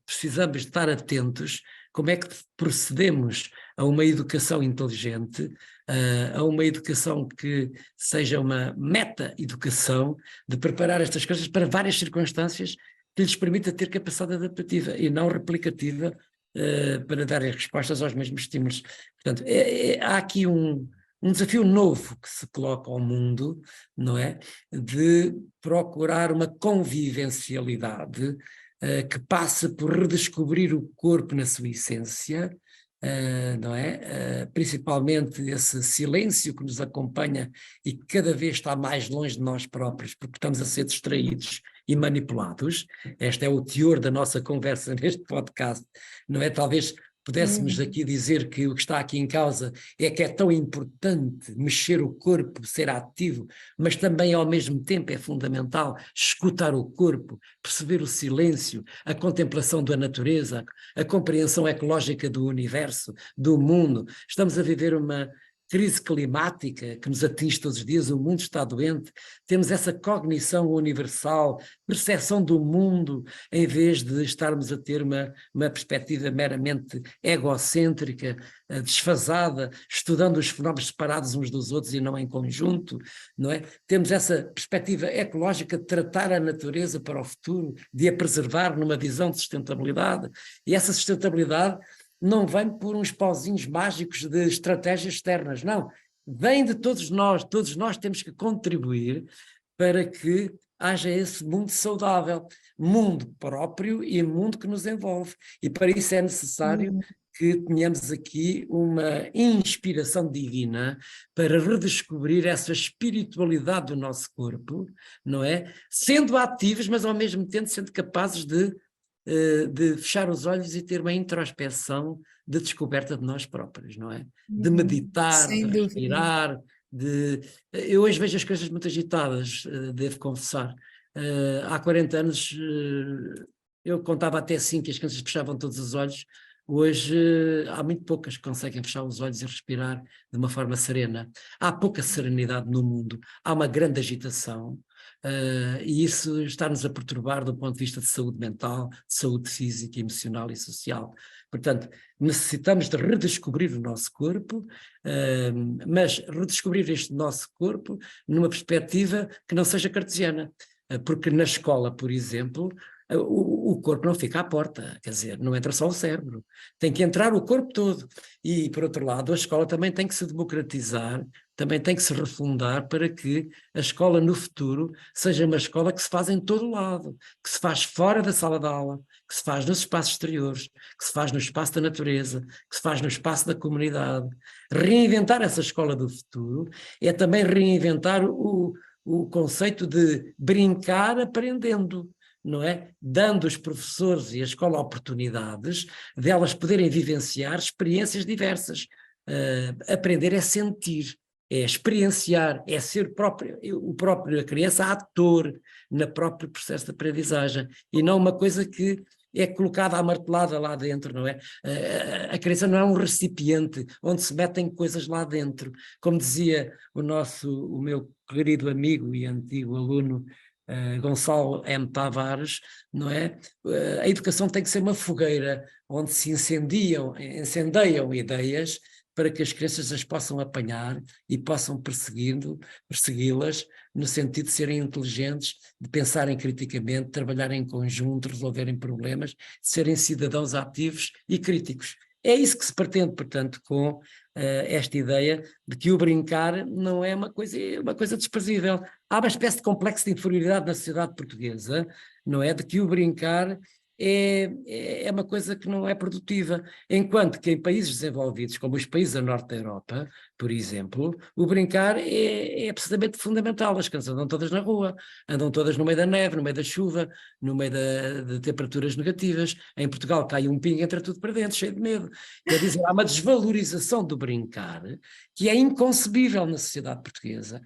precisamos estar atentos como é que procedemos a uma educação inteligente, a uma educação que seja uma meta-educação, de preparar estas coisas para várias circunstâncias que lhes permita ter capacidade adaptativa e não replicativa, para dar respostas aos mesmos estímulos. Portanto, há aqui um desafio novo que se coloca ao mundo, não é? De procurar uma convivencialidade que passa por redescobrir o corpo na sua essência, não é? Principalmente esse silêncio que nos acompanha e que cada vez está mais longe de nós próprios, porque estamos a ser distraídos e manipulados. Este é o teor da nossa conversa neste podcast, não é? Talvez pudéssemos aqui dizer que o que está aqui em causa é que é tão importante mexer o corpo, ser ativo, mas também ao mesmo tempo é fundamental escutar o corpo, perceber o silêncio, a contemplação da natureza, a compreensão ecológica do universo, do mundo. Estamos a viver uma crise climática que nos atinge todos os dias, o mundo está doente, temos essa cognição universal, percepção do mundo, em vez de estarmos a ter uma perspectiva meramente egocêntrica, desfasada, estudando os fenómenos separados uns dos outros e não em conjunto, não é? Temos essa perspectiva ecológica de tratar a natureza para o futuro, de a preservar numa visão de sustentabilidade, e essa sustentabilidade não vem por uns pauzinhos mágicos de estratégias externas, não, vem de todos nós temos que contribuir para que haja esse mundo saudável, mundo próprio e mundo que nos envolve, e para isso é necessário que tenhamos aqui uma inspiração divina para redescobrir essa espiritualidade do nosso corpo, não é? Sendo ativos, mas ao mesmo tempo sendo capazes de fechar os olhos e ter uma introspeção de descoberta de nós próprios, não é? De meditar, de respirar, eu hoje vejo as coisas muito agitadas, devo confessar. Há 40 anos eu contava até 5 e as crianças fechavam todos os olhos. Hoje há muito poucas que conseguem fechar os olhos e respirar de uma forma serena. Há pouca serenidade no mundo, há uma grande agitação. E isso está-nos a perturbar do ponto de vista de saúde mental, de saúde física, emocional e social. Portanto, necessitamos de redescobrir o nosso corpo, mas redescobrir este nosso corpo numa perspectiva que não seja cartesiana, porque na escola, por exemplo, o corpo não fica à porta, quer dizer, não entra só o cérebro, tem que entrar o corpo todo. E, por outro lado, a escola também tem que se democratizar, também tem que se refundar para que a escola no futuro seja uma escola que se faz em todo o lado, que se faz fora da sala de aula, que se faz nos espaços exteriores, que se faz no espaço da natureza, que se faz no espaço da comunidade. Reinventar essa escola do futuro é também reinventar o conceito de brincar aprendendo, não é? Dando aos professores e à escola oportunidades de elas poderem vivenciar experiências diversas. Aprender é sentir, é experienciar, é ser a criança ator no próprio processo de aprendizagem, e não uma coisa que é colocada amartelada lá dentro, não é? A criança não é um recipiente onde se metem coisas lá dentro. Como dizia o meu querido amigo e antigo aluno, Gonçalo M. Tavares, não é? A educação tem que ser uma fogueira onde se incendeiam ideias para que as crianças as possam apanhar e possam persegui-las no sentido de serem inteligentes, de pensarem criticamente, trabalharem em conjunto, resolverem problemas, de serem cidadãos ativos e críticos. É isso que se pretende, portanto, com esta ideia de que o brincar não é uma coisa desprezível. Há uma espécie de complexo de inferioridade na sociedade portuguesa, não é? De que o brincar é uma coisa que não é produtiva, enquanto que em países desenvolvidos, como os países a norte da Europa, por exemplo, o brincar é absolutamente fundamental. As crianças andam todas na rua, andam todas no meio da neve, no meio da chuva, no meio de temperaturas negativas. Em Portugal cai um pingo, entra tudo para dentro, cheio de medo. Quer dizer, há uma desvalorização do brincar que é inconcebível na sociedade portuguesa,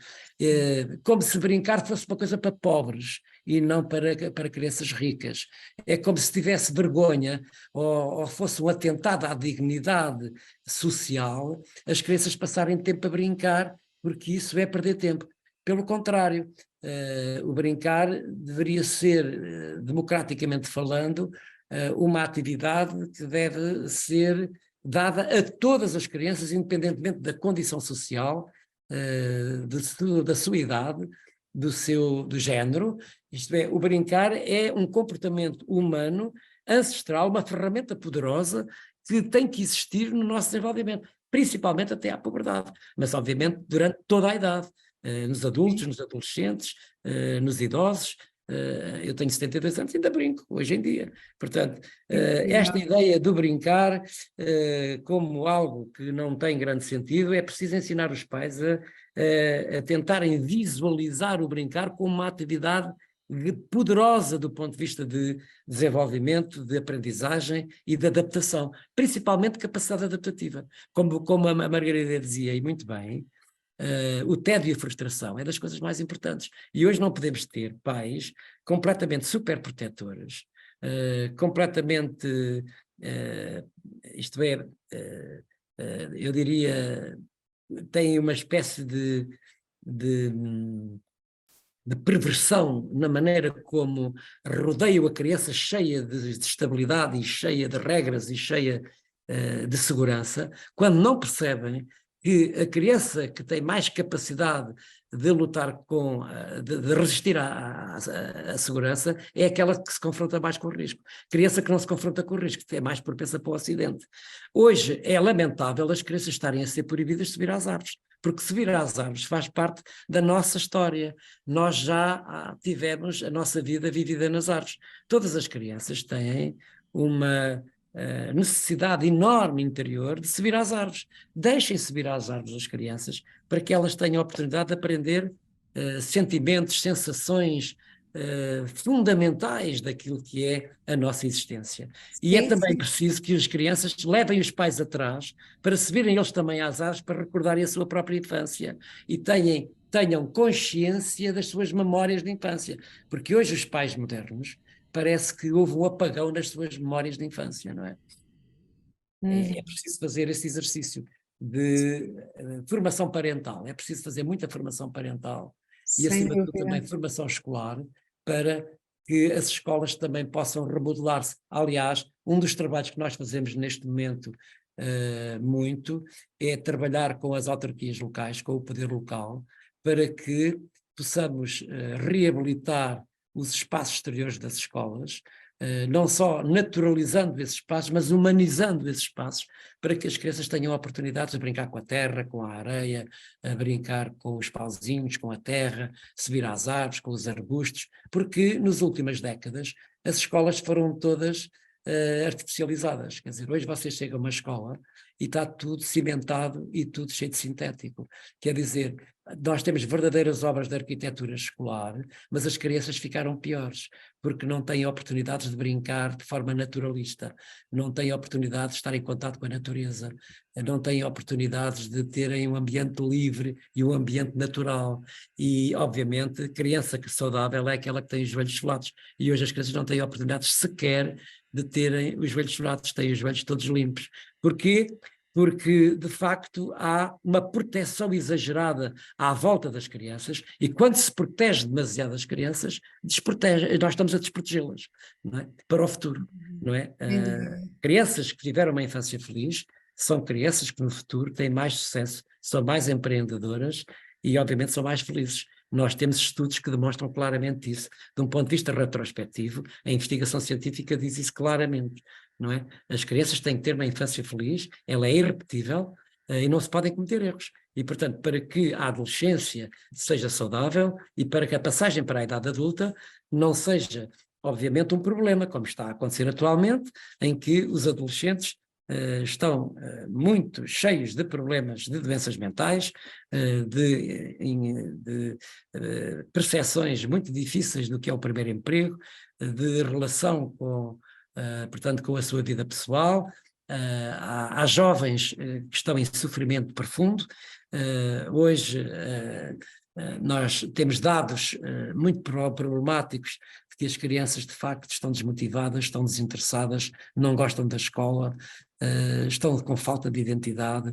como se brincar fosse uma coisa para pobres e não para crianças ricas. É como se tivesse vergonha ou fosse um atentado à dignidade social as crianças passarem tempo a brincar, porque isso é perder tempo. Pelo contrário, o brincar deveria ser, democraticamente falando, uma atividade que deve ser dada a todas as crianças, independentemente da condição social, da sua idade, do género. Isto é, o brincar é um comportamento humano, ancestral, uma ferramenta poderosa que tem que existir no nosso desenvolvimento, principalmente até à puberdade, mas obviamente durante toda a idade, nos adultos, nos adolescentes, nos idosos. Eu tenho 72 anos e ainda brinco, hoje em dia. Portanto, esta ideia do brincar como algo que não tem grande sentido, é preciso ensinar os pais a tentarem visualizar o brincar como uma atividade poderosa do ponto de vista de desenvolvimento, de aprendizagem e de adaptação, principalmente capacidade adaptativa. Como a Margarida dizia, e muito bem, o tédio e a frustração é das coisas mais importantes. E hoje não podemos ter pais completamente superprotetores, completamente, isto é, eu diria, têm uma espécie de perversão na maneira como rodeiam a criança, cheia de estabilidade e cheia de regras e cheia de segurança, quando não percebem que a criança que tem mais capacidade de lutar de resistir à segurança é aquela que se confronta mais com o risco. Criança que não se confronta com o risco é mais propensa para o acidente. Hoje é lamentável as crianças estarem a ser proibidas de subir às árvores, porque subir às árvores faz parte da nossa história. Nós já tivemos a nossa vida vivida nas árvores. Todas as crianças têm uma necessidade enorme interior de subir às árvores. Deixem subir às árvores as crianças para que elas tenham a oportunidade de aprender sentimentos, sensações fundamentais daquilo que é a nossa existência. E é também preciso que as crianças levem os pais atrás para subirem eles também às árvores para recordarem a sua própria infância e tenham consciência das suas memórias de infância, porque hoje os pais modernos parece que houve um apagão nas suas memórias de infância, não é? É preciso fazer esse exercício de formação parental, é preciso fazer muita formação parental e, acima de tudo, também formação escolar, para que as escolas também possam remodelar-se. Aliás, um dos trabalhos que nós fazemos neste momento muito é trabalhar com as autarquias locais, com o poder local, para que possamos reabilitar os espaços exteriores das escolas, não só naturalizando esses espaços, mas humanizando esses espaços, para que as crianças tenham oportunidades de brincar com a terra, com a areia, a brincar com os pauzinhos, com a terra, subir às árvores, com os arbustos, porque nas últimas décadas as escolas foram todas artificializadas. Quer dizer, hoje vocês chegam a uma escola e está tudo cimentado e tudo cheio de sintético. Quer dizer, nós temos verdadeiras obras de arquitetura escolar, mas as crianças ficaram piores, porque não têm oportunidades de brincar de forma naturalista, não têm oportunidades de estar em contato com a natureza, não têm oportunidades de terem um ambiente livre e um ambiente natural. E, obviamente, criança que saudável é aquela que tem os joelhos esfolados. E hoje as crianças não têm oportunidades sequer de terem os joelhos furados, têm os joelhos todos limpos. Porquê? Porque, de facto, há uma proteção exagerada à volta das crianças, e quando se protege demasiado as crianças, nós estamos a desprotegê-las, não é? Para o futuro, não é? Crianças que tiveram uma infância feliz são crianças que no futuro têm mais sucesso, são mais empreendedoras e, obviamente, são mais felizes. Nós temos estudos que demonstram claramente isso. De um ponto de vista retrospectivo, a investigação científica diz isso claramente, não é? As crianças têm que ter uma infância feliz, ela é irrepetível, e não se podem cometer erros. E, portanto, para que a adolescência seja saudável e para que a passagem para a idade adulta não seja, obviamente, um problema, como está a acontecer atualmente, em que os adolescentes estão muito cheios de problemas de doenças mentais, de percepções muito difíceis do que é o primeiro emprego, de relação com, portanto, com a sua vida pessoal. Há jovens que estão em sofrimento profundo. Hoje nós temos dados muito problemáticos de que as crianças de facto estão desmotivadas, estão desinteressadas, não gostam da escola, estão com falta de identidade,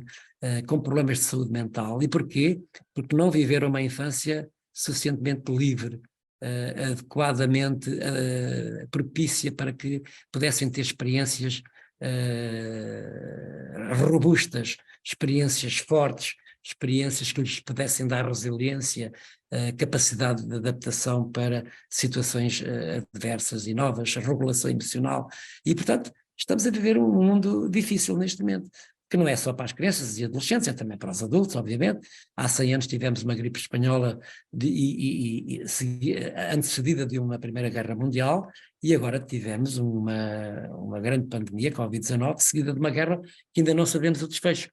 com problemas de saúde mental. E porquê? Porque não viveram uma infância suficientemente livre, adequadamente propícia para que pudessem ter experiências robustas, experiências fortes, experiências que lhes pudessem dar resiliência, capacidade de adaptação para situações adversas e novas, regulação emocional. E, portanto, estamos a viver um mundo difícil neste momento, que não é só para as crianças e adolescentes, é também para os adultos, obviamente. Há 100 anos tivemos uma gripe espanhola antecedida de uma Primeira Guerra Mundial, e agora tivemos uma grande pandemia, Covid-19, seguida de uma guerra que ainda não sabemos o desfecho.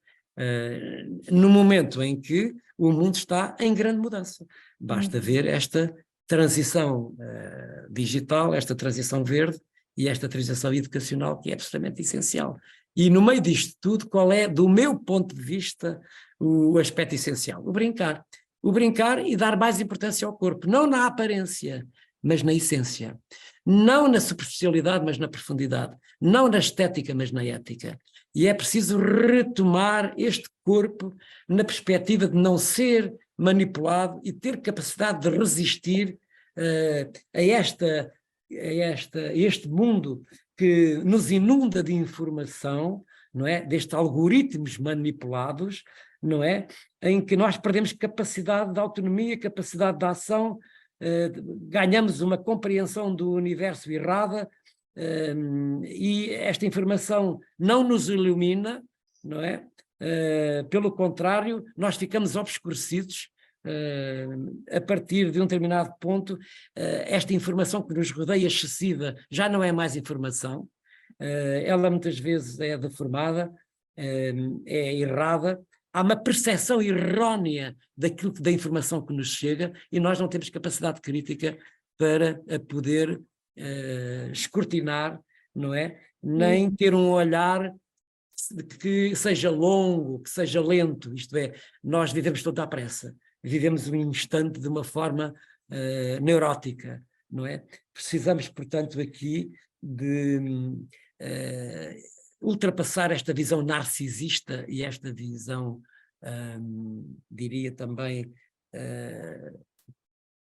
No momento em que o mundo está em grande mudança. Basta ver esta transição digital, esta transição verde e esta transição educacional, que é absolutamente essencial. E no meio disto tudo, qual é, do meu ponto de vista, o aspecto essencial? O brincar. O brincar e dar mais importância ao corpo, não na aparência, mas na essência. Não na superficialidade, mas na profundidade. Não na estética, mas na ética. E é preciso retomar este corpo na perspectiva de não ser manipulado e ter capacidade de resistir a este mundo que nos inunda de informação, não é? Destes algoritmos manipulados, não é? Em que nós perdemos capacidade de autonomia, capacidade de ação, ganhamos uma compreensão do universo errada, e esta informação não nos ilumina, não é? Pelo contrário, nós ficamos obscurecidos. A partir de um determinado ponto, esta informação que nos rodeia excessiva já não é mais informação, ela muitas vezes é deformada, é errada, há uma percepção errónea da informação que nos chega e nós não temos capacidade crítica para a poder escrutinar, não é? Nem ter um olhar que seja longo, que seja lento, isto é, nós vivemos toda à pressa. Vivemos um instante de uma forma neurótica, não é? Precisamos, portanto, aqui de ultrapassar esta visão narcisista e esta visão, diria também,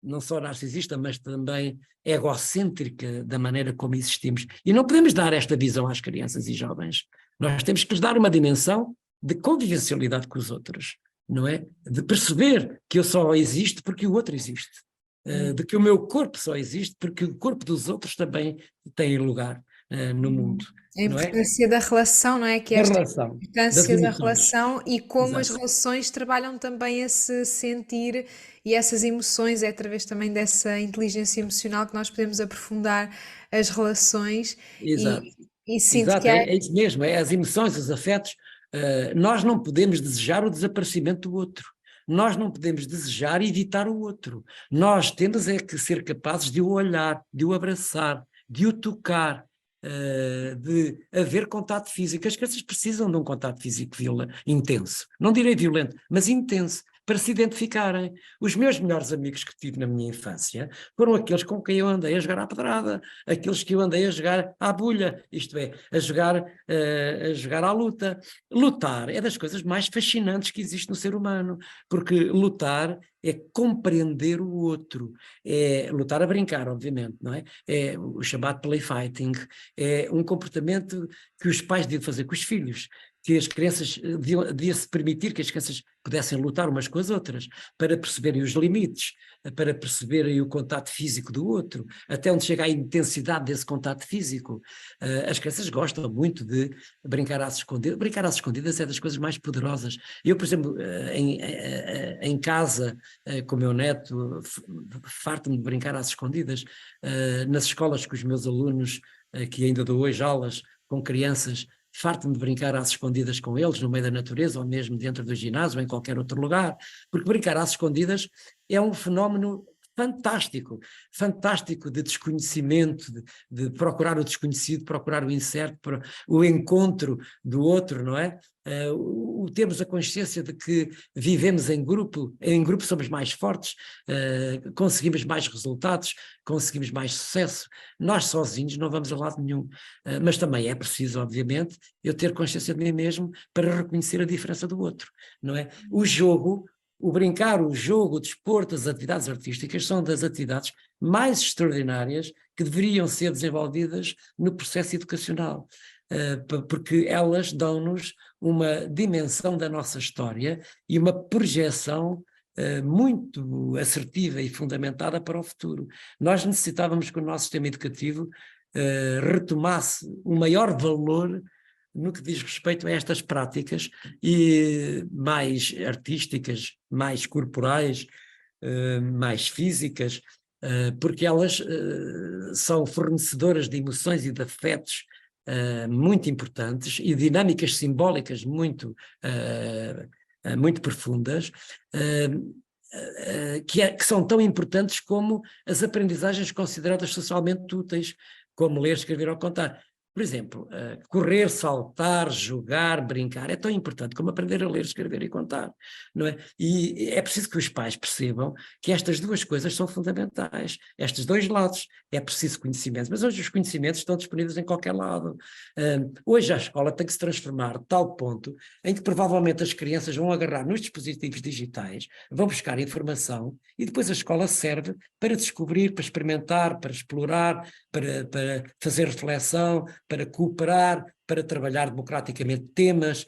não só narcisista, mas também egocêntrica da maneira como existimos. E não podemos dar esta visão às crianças e jovens. Nós temos que lhes dar uma dimensão de convivencialidade com os outros. Não é? De perceber que eu só existo porque o outro existe, de que o meu corpo só existe porque o corpo dos outros também tem lugar no mundo. A importância da relação, não é? Que esta relação, importância da relação e como as Exato. relações trabalham também esse sentir e essas emoções, é através também dessa inteligência emocional que nós podemos aprofundar as relações. Exato. E sinto Exato, que é isso mesmo, é as emoções, os afetos. Nós não podemos desejar o desaparecimento do outro, nós não podemos desejar evitar o outro, nós temos é que ser capazes de o olhar, de o abraçar, de o tocar, de haver contato físico. As crianças precisam de um contato físico intenso, não direi violento, mas intenso, para se identificarem. Os meus melhores amigos que tive na minha infância foram aqueles com quem eu andei a jogar à pedrada, aqueles que eu andei a jogar à bulha, isto é, a jogar à luta. Lutar é das coisas mais fascinantes que existe no ser humano, porque lutar é compreender o outro, é lutar a brincar, obviamente, não é? É o chamado play fighting, é um comportamento que os pais deviam fazer com os filhos, que as crianças devia-se permitir que as crianças pudessem lutar umas com as outras, para perceberem os limites, para perceberem o contato físico do outro, até onde chega a intensidade desse contato físico. As crianças gostam muito de brincar às escondidas. Brincar às escondidas é das coisas mais poderosas. Eu, por exemplo, em casa, com o meu neto, farto-me de brincar às escondidas. Nas escolas com os meus alunos, que ainda dou hoje aulas com crianças, farto-me de brincar às escondidas com eles, no meio da natureza, ou mesmo dentro do ginásio, ou em qualquer outro lugar, porque brincar às escondidas é um fenómeno fantástico, fantástico de desconhecimento, de procurar o desconhecido, procurar o incerto, o encontro do outro, não é? Termos a consciência de que vivemos em grupo somos mais fortes, conseguimos mais resultados, conseguimos mais sucesso. Nós sozinhos não vamos a lado nenhum, mas também é preciso, obviamente, eu ter consciência de mim mesmo para reconhecer a diferença do outro, não é? O brincar, o jogo, o desporto, as atividades artísticas são das atividades mais extraordinárias que deveriam ser desenvolvidas no processo educacional, porque elas dão-nos uma dimensão da nossa história e uma projeção muito assertiva e fundamentada para o futuro. Nós necessitávamos que o nosso sistema educativo retomasse o maior valor no que diz respeito a estas práticas e mais artísticas, mais corporais, mais físicas, porque elas são fornecedoras de emoções e de afetos muito importantes e dinâmicas simbólicas muito profundas, que são tão importantes como as aprendizagens consideradas socialmente úteis, como ler, escrever ou contar. Por exemplo, correr, saltar, jogar, brincar é tão importante como aprender a ler, escrever e contar, não é? E é preciso que os pais percebam que estas duas coisas são fundamentais, estes dois lados. É preciso conhecimento, mas hoje os conhecimentos estão disponíveis em qualquer lado. Hoje a escola tem que se transformar de tal ponto em que provavelmente as crianças vão agarrar nos dispositivos digitais, vão buscar informação e depois a escola serve para descobrir, para experimentar, para explorar, para fazer reflexão, para cooperar, para trabalhar democraticamente temas,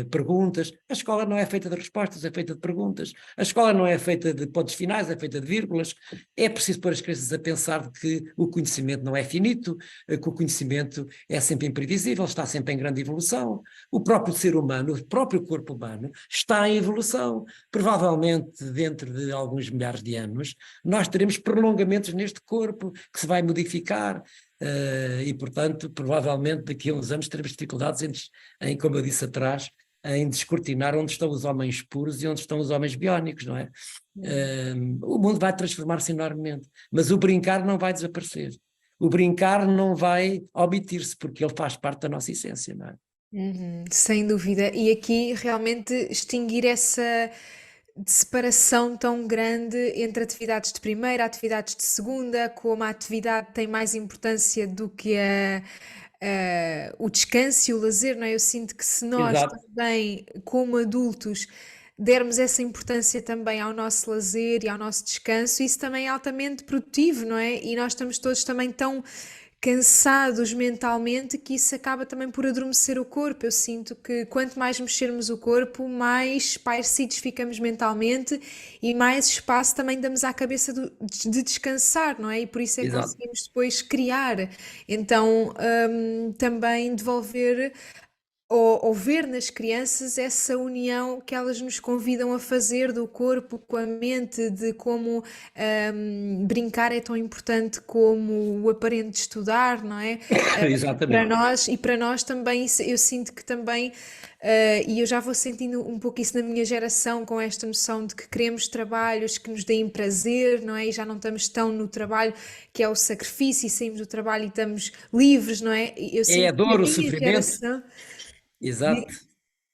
perguntas. A escola não é feita de respostas, é feita de perguntas. A escola não é feita de pontos finais, é feita de vírgulas. É preciso pôr as crianças a pensar que o conhecimento não é finito, que o conhecimento é sempre imprevisível, está sempre em grande evolução. O próprio ser humano, o próprio corpo humano está em evolução. Provavelmente dentro de alguns milhares de anos nós teremos prolongamentos neste corpo que se vai modificar. E, portanto, provavelmente daqui a uns anos teremos dificuldades em, como eu disse atrás, em descortinar onde estão os homens puros e onde estão os homens biónicos, não é? O mundo vai transformar-se enormemente, mas o brincar não vai desaparecer. O brincar não vai omitir-se, porque ele faz parte da nossa essência, não é? Sem dúvida. E aqui realmente extinguir essa de separação tão grande entre atividades de primeira, atividades de segunda, como a atividade tem mais importância do que o descanso e o lazer, não é? Eu sinto que se nós Exato. também, como adultos, dermos essa importância também ao nosso lazer e ao nosso descanso, isso também é altamente produtivo, não é? E nós estamos todos também tão cansados mentalmente que isso acaba também por adormecer o corpo. Eu sinto que quanto mais mexermos o corpo, mais parecidos ficamos mentalmente e mais espaço também damos à cabeça de descansar, não é? E por isso é que Exato. conseguimos depois criar. Então, também devolver ou ver nas crianças essa união que elas nos convidam a fazer do corpo com a mente, de como brincar é tão importante como o aparente de estudar, não é? Exatamente. Para nós também, eu sinto que também, e eu já vou sentindo um pouco isso na minha geração, com esta noção de que queremos trabalhos que nos deem prazer, não é? E já não estamos tão no trabalho, que é o sacrifício, e saímos do trabalho e estamos livres, não é? Eu É sinto a que a dor, o minha sofrimento. geração. Exato.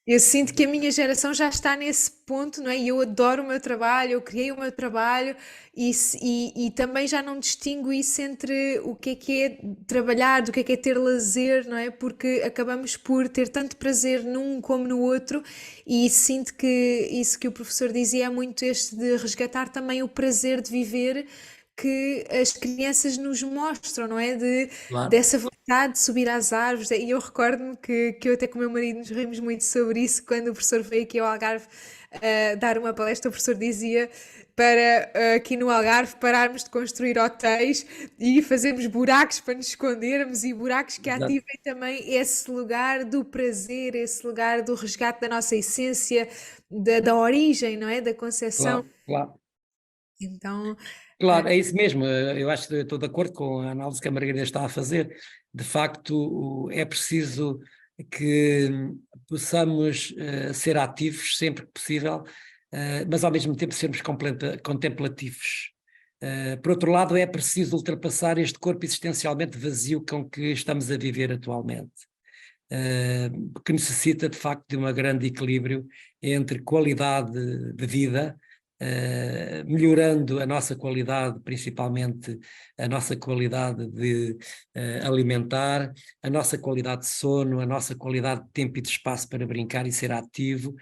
Eu sinto que a minha geração já está nesse ponto, não é? E eu adoro o meu trabalho, eu criei o meu trabalho e também já não distingo isso entre o que é trabalhar, do que é ter lazer, não é? Porque acabamos por ter tanto prazer num como no outro e sinto que isso que o professor dizia é muito este de resgatar também o prazer de viver que as crianças nos mostram, não é? Claro. Dessa vontade de subir às árvores. E eu recordo-me que eu até com o meu marido nos rimos muito sobre isso quando o professor veio aqui ao Algarve dar uma palestra. O professor dizia para aqui no Algarve pararmos de construir hotéis e fazermos buracos para nos escondermos e buracos que Exato. ativem também esse lugar do prazer, esse lugar do resgate da nossa essência, da origem, não é? Da concepção. Claro, claro. Então, Claro, é isso mesmo. Eu acho que estou de acordo com a análise que a Margarida está a fazer. De facto, é preciso que possamos ser ativos sempre que possível, mas ao mesmo tempo sermos contemplativos. Por outro lado, é preciso ultrapassar este corpo existencialmente vazio com que estamos a viver atualmente, que necessita de facto de um grande equilíbrio entre qualidade de vida, melhorando a nossa qualidade, principalmente a nossa qualidade de alimentar, a nossa qualidade de sono, a nossa qualidade de tempo e de espaço para brincar e ser ativo,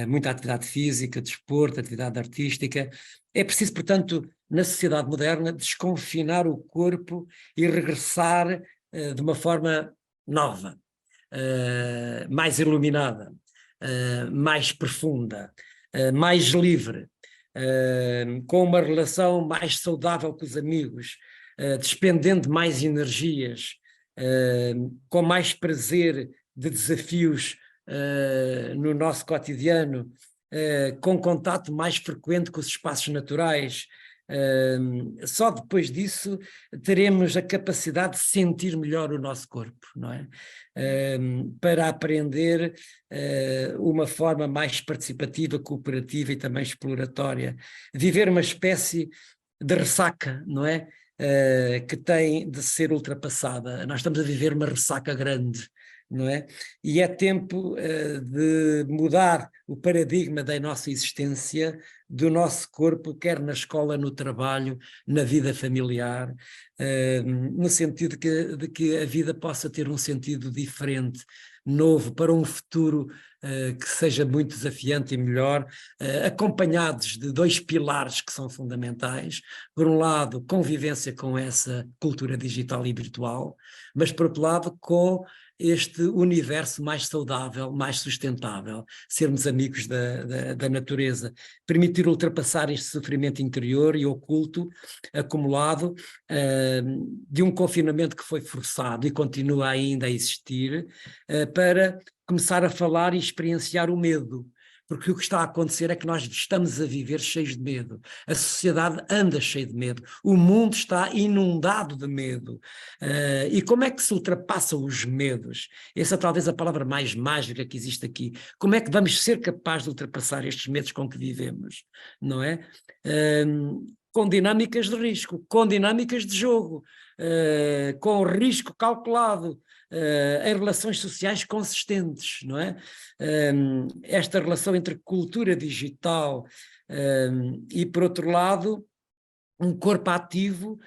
muita atividade física, desporto, atividade artística. É preciso, portanto, na sociedade moderna, desconfinar o corpo e regressar de uma forma nova, mais iluminada, mais profunda, mais livre, com uma relação mais saudável com os amigos, despendendo mais energias, com mais prazer de desafios no nosso cotidiano, com contato mais frequente com os espaços naturais. Só depois disso teremos a capacidade de sentir melhor o nosso corpo, não é? Para aprender uma forma mais participativa, cooperativa e também exploratória. Viver uma espécie de ressaca, não é? Que tem de ser ultrapassada. Nós estamos a viver uma ressaca grande, não é? E é tempo de mudar o paradigma da nossa existência, do nosso corpo, quer na escola, no trabalho, na vida familiar, no sentido de que a vida possa ter um sentido diferente, novo, para um futuro que seja muito desafiante e melhor, acompanhados de dois pilares que são fundamentais. Por um lado, convivência com essa cultura digital e virtual, mas por outro lado, com este universo mais saudável, mais sustentável, sermos amigos da natureza, permitir ultrapassar este sofrimento interior e oculto, acumulado, de um confinamento que foi forçado e continua ainda a existir, para começar a falar e experienciar o medo. Porque o que está a acontecer é que nós estamos a viver cheios de medo. A sociedade anda cheia de medo. O mundo está inundado de medo. E como é que se ultrapassam os medos? Essa é talvez a palavra mais mágica que existe aqui. Como é que vamos ser capazes de ultrapassar estes medos com que vivemos? Não é? Com dinâmicas de risco, com dinâmicas de jogo, com risco calculado, em relações sociais consistentes, não é? Esta relação entre cultura digital e, por outro lado, um corpo ativo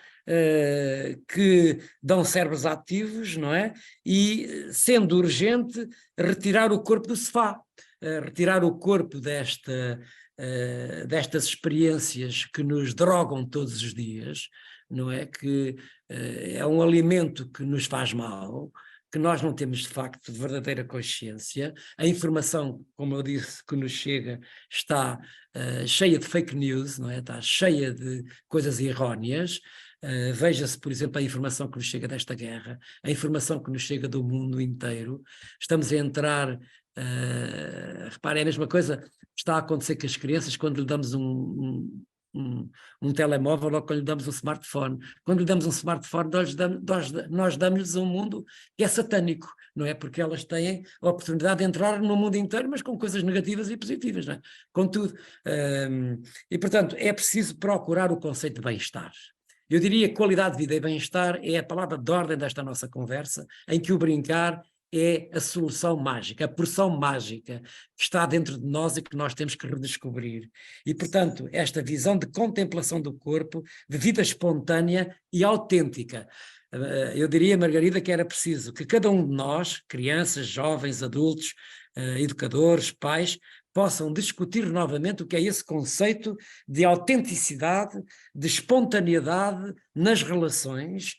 que dão cérebros ativos, não é? E, sendo urgente, retirar o corpo do sofá, retirar o corpo destas experiências que nos drogam todos os dias, não é? Que é um alimento que nos faz mal, que nós não temos de facto verdadeira consciência. A informação, como eu disse, que nos chega está cheia de fake news, não é? Está cheia de coisas erróneas. Veja-se, por exemplo, a informação que nos chega desta guerra, a informação que nos chega do mundo inteiro. Estamos a entrar, repare, é a mesma coisa que está a acontecer com as crianças quando lhe damos um telemóvel ou quando lhe damos um smartphone. Quando lhe damos um smartphone, nós damos-lhes um mundo que é satânico, não é? Porque elas têm a oportunidade de entrar no mundo inteiro, mas com coisas negativas e positivas, não é? Com tudo. E, portanto, é preciso procurar o conceito de bem-estar. Eu diria que qualidade de vida e bem-estar é a palavra de ordem desta nossa conversa, em que o brincar é a solução mágica, a porção mágica que está dentro de nós e que nós temos que redescobrir. E, portanto, esta visão de contemplação do corpo, de vida espontânea e autêntica. Eu diria, Margarida, que era preciso que cada um de nós, crianças, jovens, adultos, educadores, pais, possam discutir novamente o que é esse conceito de autenticidade, de espontaneidade nas relações,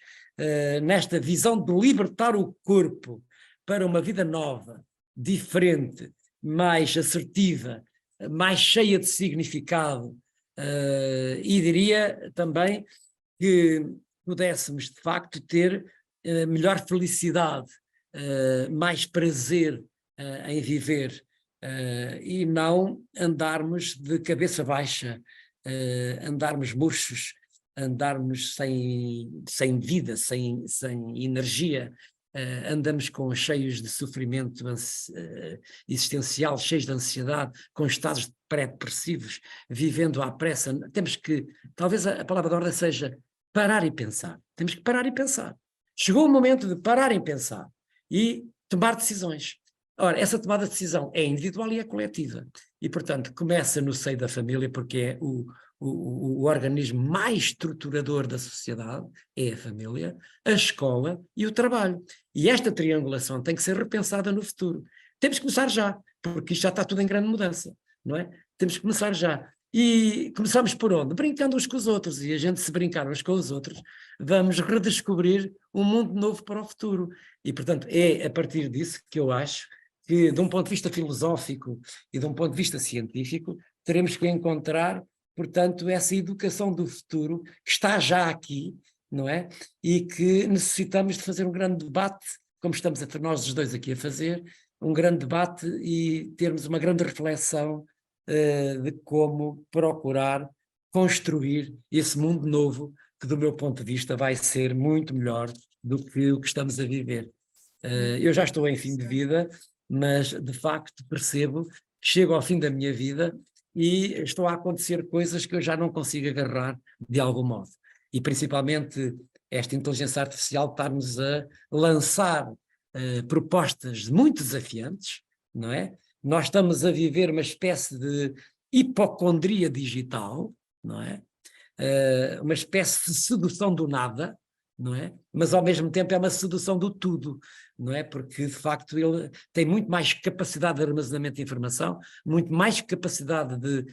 nesta visão de libertar o corpo para uma vida nova, diferente, mais assertiva, mais cheia de significado, e diria também que pudéssemos de facto ter melhor felicidade, mais prazer em viver, e não andarmos de cabeça baixa, andarmos murchos, andarmos sem vida, sem energia, andamos cheios de sofrimento existencial, cheios de ansiedade, com estados pré-depressivos, vivendo à pressa. Temos que, talvez a palavra de ordem seja parar e pensar. Temos que parar e pensar. Chegou o momento de parar e pensar e tomar decisões. Ora, essa tomada de decisão é individual e é coletiva. E, portanto, começa no seio da família, porque é o organismo mais estruturador da sociedade, é a família, a escola e o trabalho. E esta triangulação tem que ser repensada no futuro. Temos que começar já, porque isto já está tudo em grande mudança, não é? Temos que começar já. E começamos por onde? Brincando uns com os outros, e a gente, se brincar uns com os outros, vamos redescobrir um mundo novo para o futuro. E, portanto, é a partir disso que eu acho que, de um ponto de vista filosófico e de um ponto de vista científico, teremos que encontrar, portanto, essa educação do futuro que está já aqui, não é? E que necessitamos de fazer um grande debate, como estamos nós os dois aqui a fazer, um grande debate e termos uma grande reflexão de como procurar construir esse mundo novo que, do meu ponto de vista, vai ser muito melhor do que o que estamos a viver. Eu já estou em fim de vida, mas de facto percebo que chego ao fim da minha vida e estão a acontecer coisas que eu já não consigo agarrar de algum modo. E principalmente esta inteligência artificial está-nos a lançar propostas muito desafiantes, não é? Nós estamos a viver uma espécie de hipocondria digital, não é? Uma espécie de sedução do nada, não é? Mas ao mesmo tempo é uma sedução do tudo, não é? Porque de facto ele tem muito mais capacidade de armazenamento de informação, muito mais capacidade de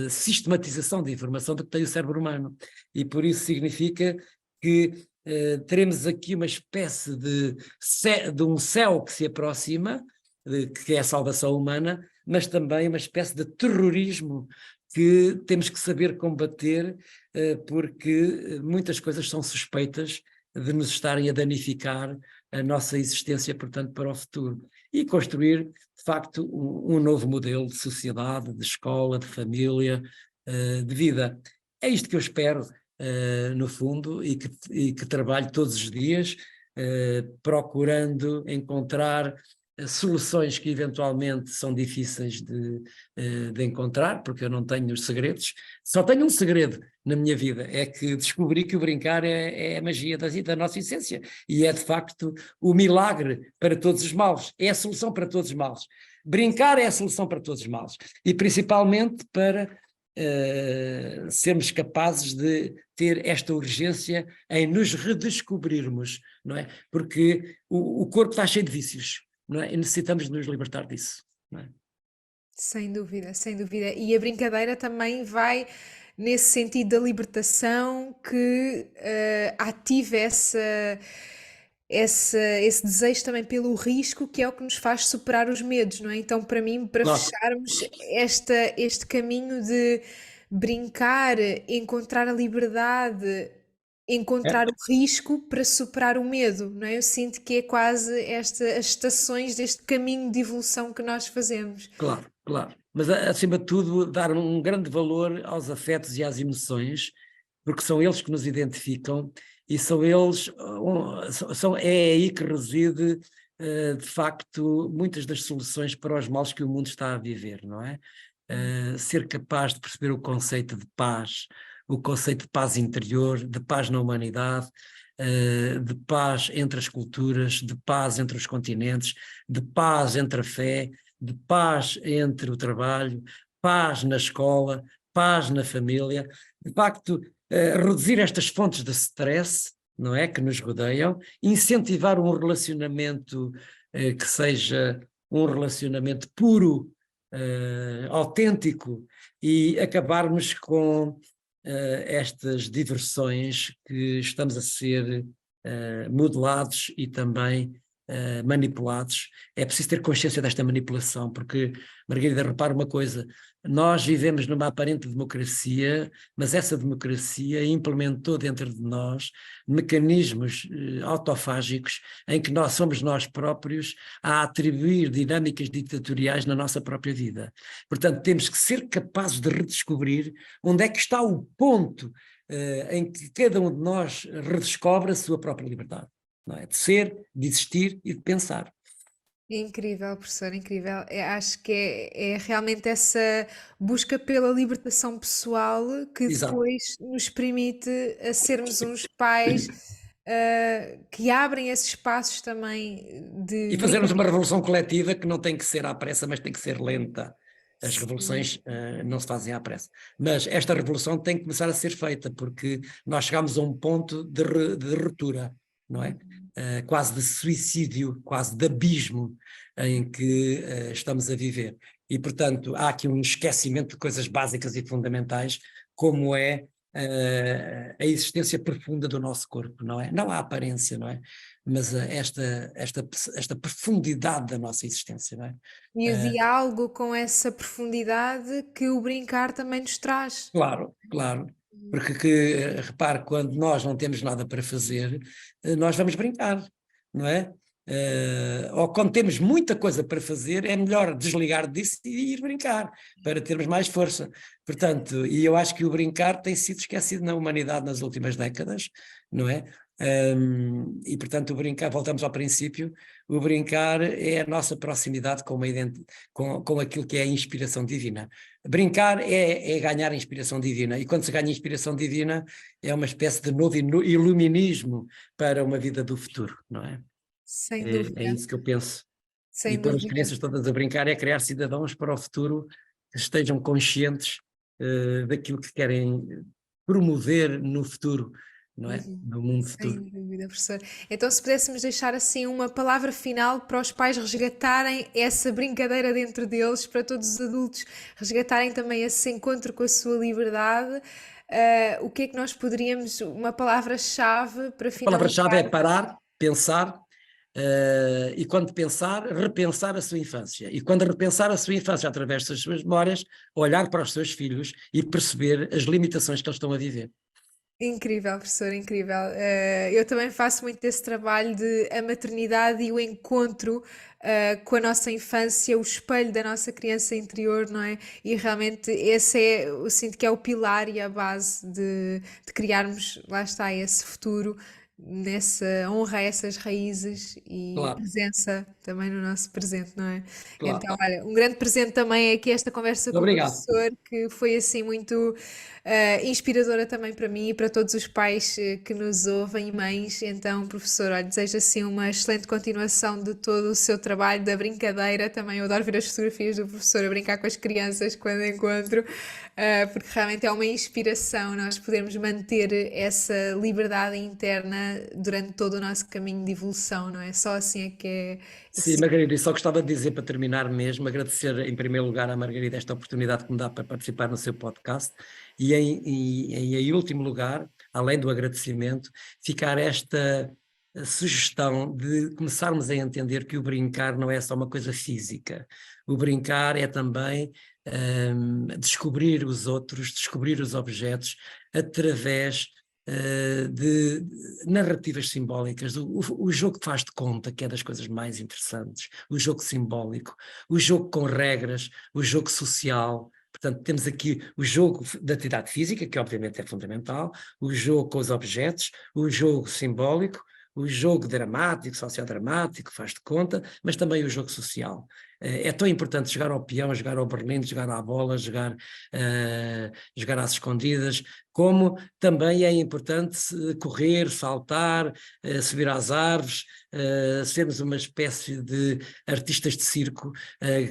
sistematização de informação do que tem o cérebro humano, e por isso significa que teremos aqui uma espécie de um céu que se aproxima, que é a salvação humana, mas também uma espécie de terrorismo que temos que saber combater, porque muitas coisas são suspeitas de nos estarem a danificar a nossa existência, portanto, para o futuro. E construir, de facto, um novo modelo de sociedade, de escola, de família, de vida. É isto que eu espero, no fundo, e que trabalho todos os dias, procurando encontrar soluções que eventualmente são difíceis de encontrar, porque eu não tenho os segredos. Só tenho um segredo na minha vida, é que descobri que o brincar é a magia da nossa essência, e é de facto o milagre para todos os males, é a solução para todos os males. Brincar é a solução para todos os males, e principalmente para sermos capazes de ter esta urgência em nos redescobrirmos, não é? Porque o corpo está cheio de vícios, não é? E necessitamos de nos libertar disso, não é? Sem dúvida, sem dúvida. E a brincadeira também vai nesse sentido da libertação que ative esse desejo também pelo risco, que é o que nos faz superar os medos, não é? Então, para mim, para Claro, fecharmos este caminho de brincar, encontrar a liberdade, encontrar é, o risco para superar o medo, não é? Eu sinto que é quase as estações deste caminho de evolução que nós fazemos. claro, claro. Mas, acima de tudo, dar um grande valor aos afetos e às emoções, porque são eles que nos identificam e são eles, é aí que reside, de facto, muitas das soluções para os males que o mundo está a viver, não é? Ser capaz de perceber o conceito de paz interior, de paz na humanidade, de paz entre as culturas, de paz entre os continentes, de paz entre a fé, de paz entre o trabalho, paz na escola, paz na família. De facto, reduzir estas fontes de stress, não é, que nos rodeiam, incentivar um relacionamento que seja um relacionamento puro, autêntico, e acabarmos com estas diversões que estamos a ser modelados e também manipulados. É preciso ter consciência desta manipulação, porque, Margarida, repara uma coisa, nós vivemos numa aparente democracia, mas essa democracia implementou dentro de nós mecanismos autofágicos em que nós somos nós próprios a atribuir dinâmicas ditatoriais na nossa própria vida. Portanto, temos que ser capazes de redescobrir onde é que está o ponto em que cada um de nós redescobre a sua própria liberdade. Não é? De ser, de existir e de pensar. Incrível, professor, incrível. Acho que é realmente essa busca pela libertação pessoal que Exato. depois nos permite a sermos uns pais que abrem esses espaços também de E fazermos uma brincadeira. revolução coletiva que não tem que ser à pressa, mas tem que ser lenta. As Sim. revoluções não se fazem à pressa. Mas esta revolução tem que começar a ser feita, porque nós chegamos a um ponto de ruptura, não é? Quase de suicídio, quase de abismo em que estamos a viver. E, portanto, há aqui um esquecimento de coisas básicas e fundamentais, como é a existência profunda do nosso corpo, não é? Não a aparência, não é? Mas esta profundidade da nossa existência, não é? E o diálogo com essa profundidade que o brincar também nos traz. Claro, claro. Porque, repare, quando nós não temos nada para fazer, nós vamos brincar, não é? Ou quando temos muita coisa para fazer, é melhor desligar disso e ir brincar, para termos mais força. Portanto, e eu acho que o brincar tem sido esquecido na humanidade nas últimas décadas, não é? E portanto o brincar, voltamos ao princípio, o brincar é a nossa proximidade com, com aquilo que é a inspiração divina. Brincar é ganhar a inspiração divina, e quando se ganha a inspiração divina é uma espécie de novo iluminismo para uma vida do futuro, não é? Sem É dúvida, isso que eu penso. E sem pôr as dúvida. crianças todas a brincar é criar cidadãos para o futuro que estejam conscientes daquilo que querem promover no futuro, não é? Uhum. No mundo Sem futuro. dúvida, professor. Então, se pudéssemos deixar assim uma palavra final para os pais resgatarem essa brincadeira dentro deles, para todos os adultos resgatarem também esse encontro com a sua liberdade, o que é que nós poderíamos, uma palavra-chave para A palavra-chave é finalizar? parar, pensar, e quando pensar, repensar a sua infância. E quando repensar a sua infância através das suas memórias, olhar para os seus filhos e perceber as limitações que eles estão a viver. Incrível, professor, incrível. Eu também faço muito desse trabalho de a maternidade e o encontro, com a nossa infância, o espelho da nossa criança interior, não é? E realmente esse é, eu sinto que é o pilar e a base de criarmos, lá está, esse futuro, nessa honra a essas raízes e Claro, presença também no nosso presente, não é? Então, claro. olha, um grande presente também é aqui esta conversa com o Obrigado. professor, que foi assim muito inspiradora também para mim e para todos os pais que nos ouvem e mães. Então, professor, olha, desejo assim uma excelente continuação de todo o seu trabalho, da brincadeira. Também eu adoro ver as fotografias do professor a brincar com as crianças quando encontro, porque realmente é uma inspiração nós podermos manter essa liberdade interna durante todo o nosso caminho de evolução, não é? Só assim é que é. Sim, Margarida, e só gostava de dizer para terminar mesmo, agradecer em primeiro lugar à Margarida esta oportunidade que me dá para participar no seu podcast e em último lugar, além do agradecimento, ficar esta sugestão de começarmos a entender que o brincar não é só uma coisa física. O brincar é também descobrir os outros, descobrir os objetos através de narrativas simbólicas, o jogo que faz de conta, que é das coisas mais interessantes, o jogo simbólico, o jogo com regras, o jogo social. Portanto, temos aqui o jogo da atividade física, que obviamente é fundamental, o jogo com os objetos, o jogo simbólico, o jogo dramático, sociodramático, faz de conta, mas também o jogo social. É tão importante jogar ao peão, jogar ao berlim, jogar à bola, jogar às escondidas, como também é importante correr, saltar, subir às árvores, sermos uma espécie de artistas de circo,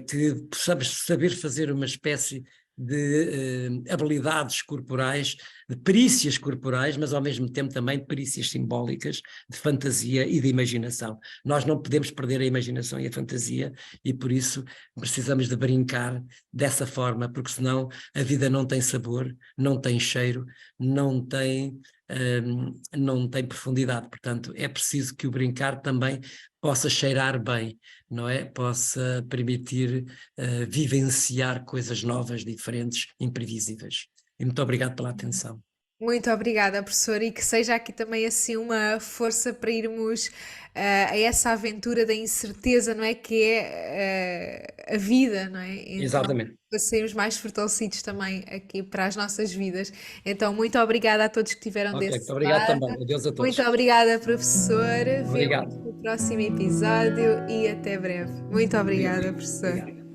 que possamos saber fazer uma espécie de habilidades corporais, de perícias corporais, mas ao mesmo tempo também perícias simbólicas, de fantasia e de imaginação. Nós não podemos perder a imaginação e a fantasia, e por isso precisamos de brincar dessa forma, porque senão a vida não tem sabor, não tem cheiro, não tem profundidade. Portanto, é preciso que o brincar também possa cheirar bem, não é? Possa permitir vivenciar coisas novas, diferentes, imprevisíveis. E muito obrigado pela atenção. Muito obrigada, professor, e que seja aqui também assim uma força para irmos a essa aventura da incerteza, não é? Que é a vida, não é? Então, Exatamente. para sermos mais fortalecidos também aqui para as nossas vidas. Então, muito obrigada a todos que estiveram Ok, desse obrigado lado. também. Adeus a todos. Muito obrigada, professor. Obrigado. Vemo-nos no próximo episódio e até breve. Muito obrigada, professor. Obrigado.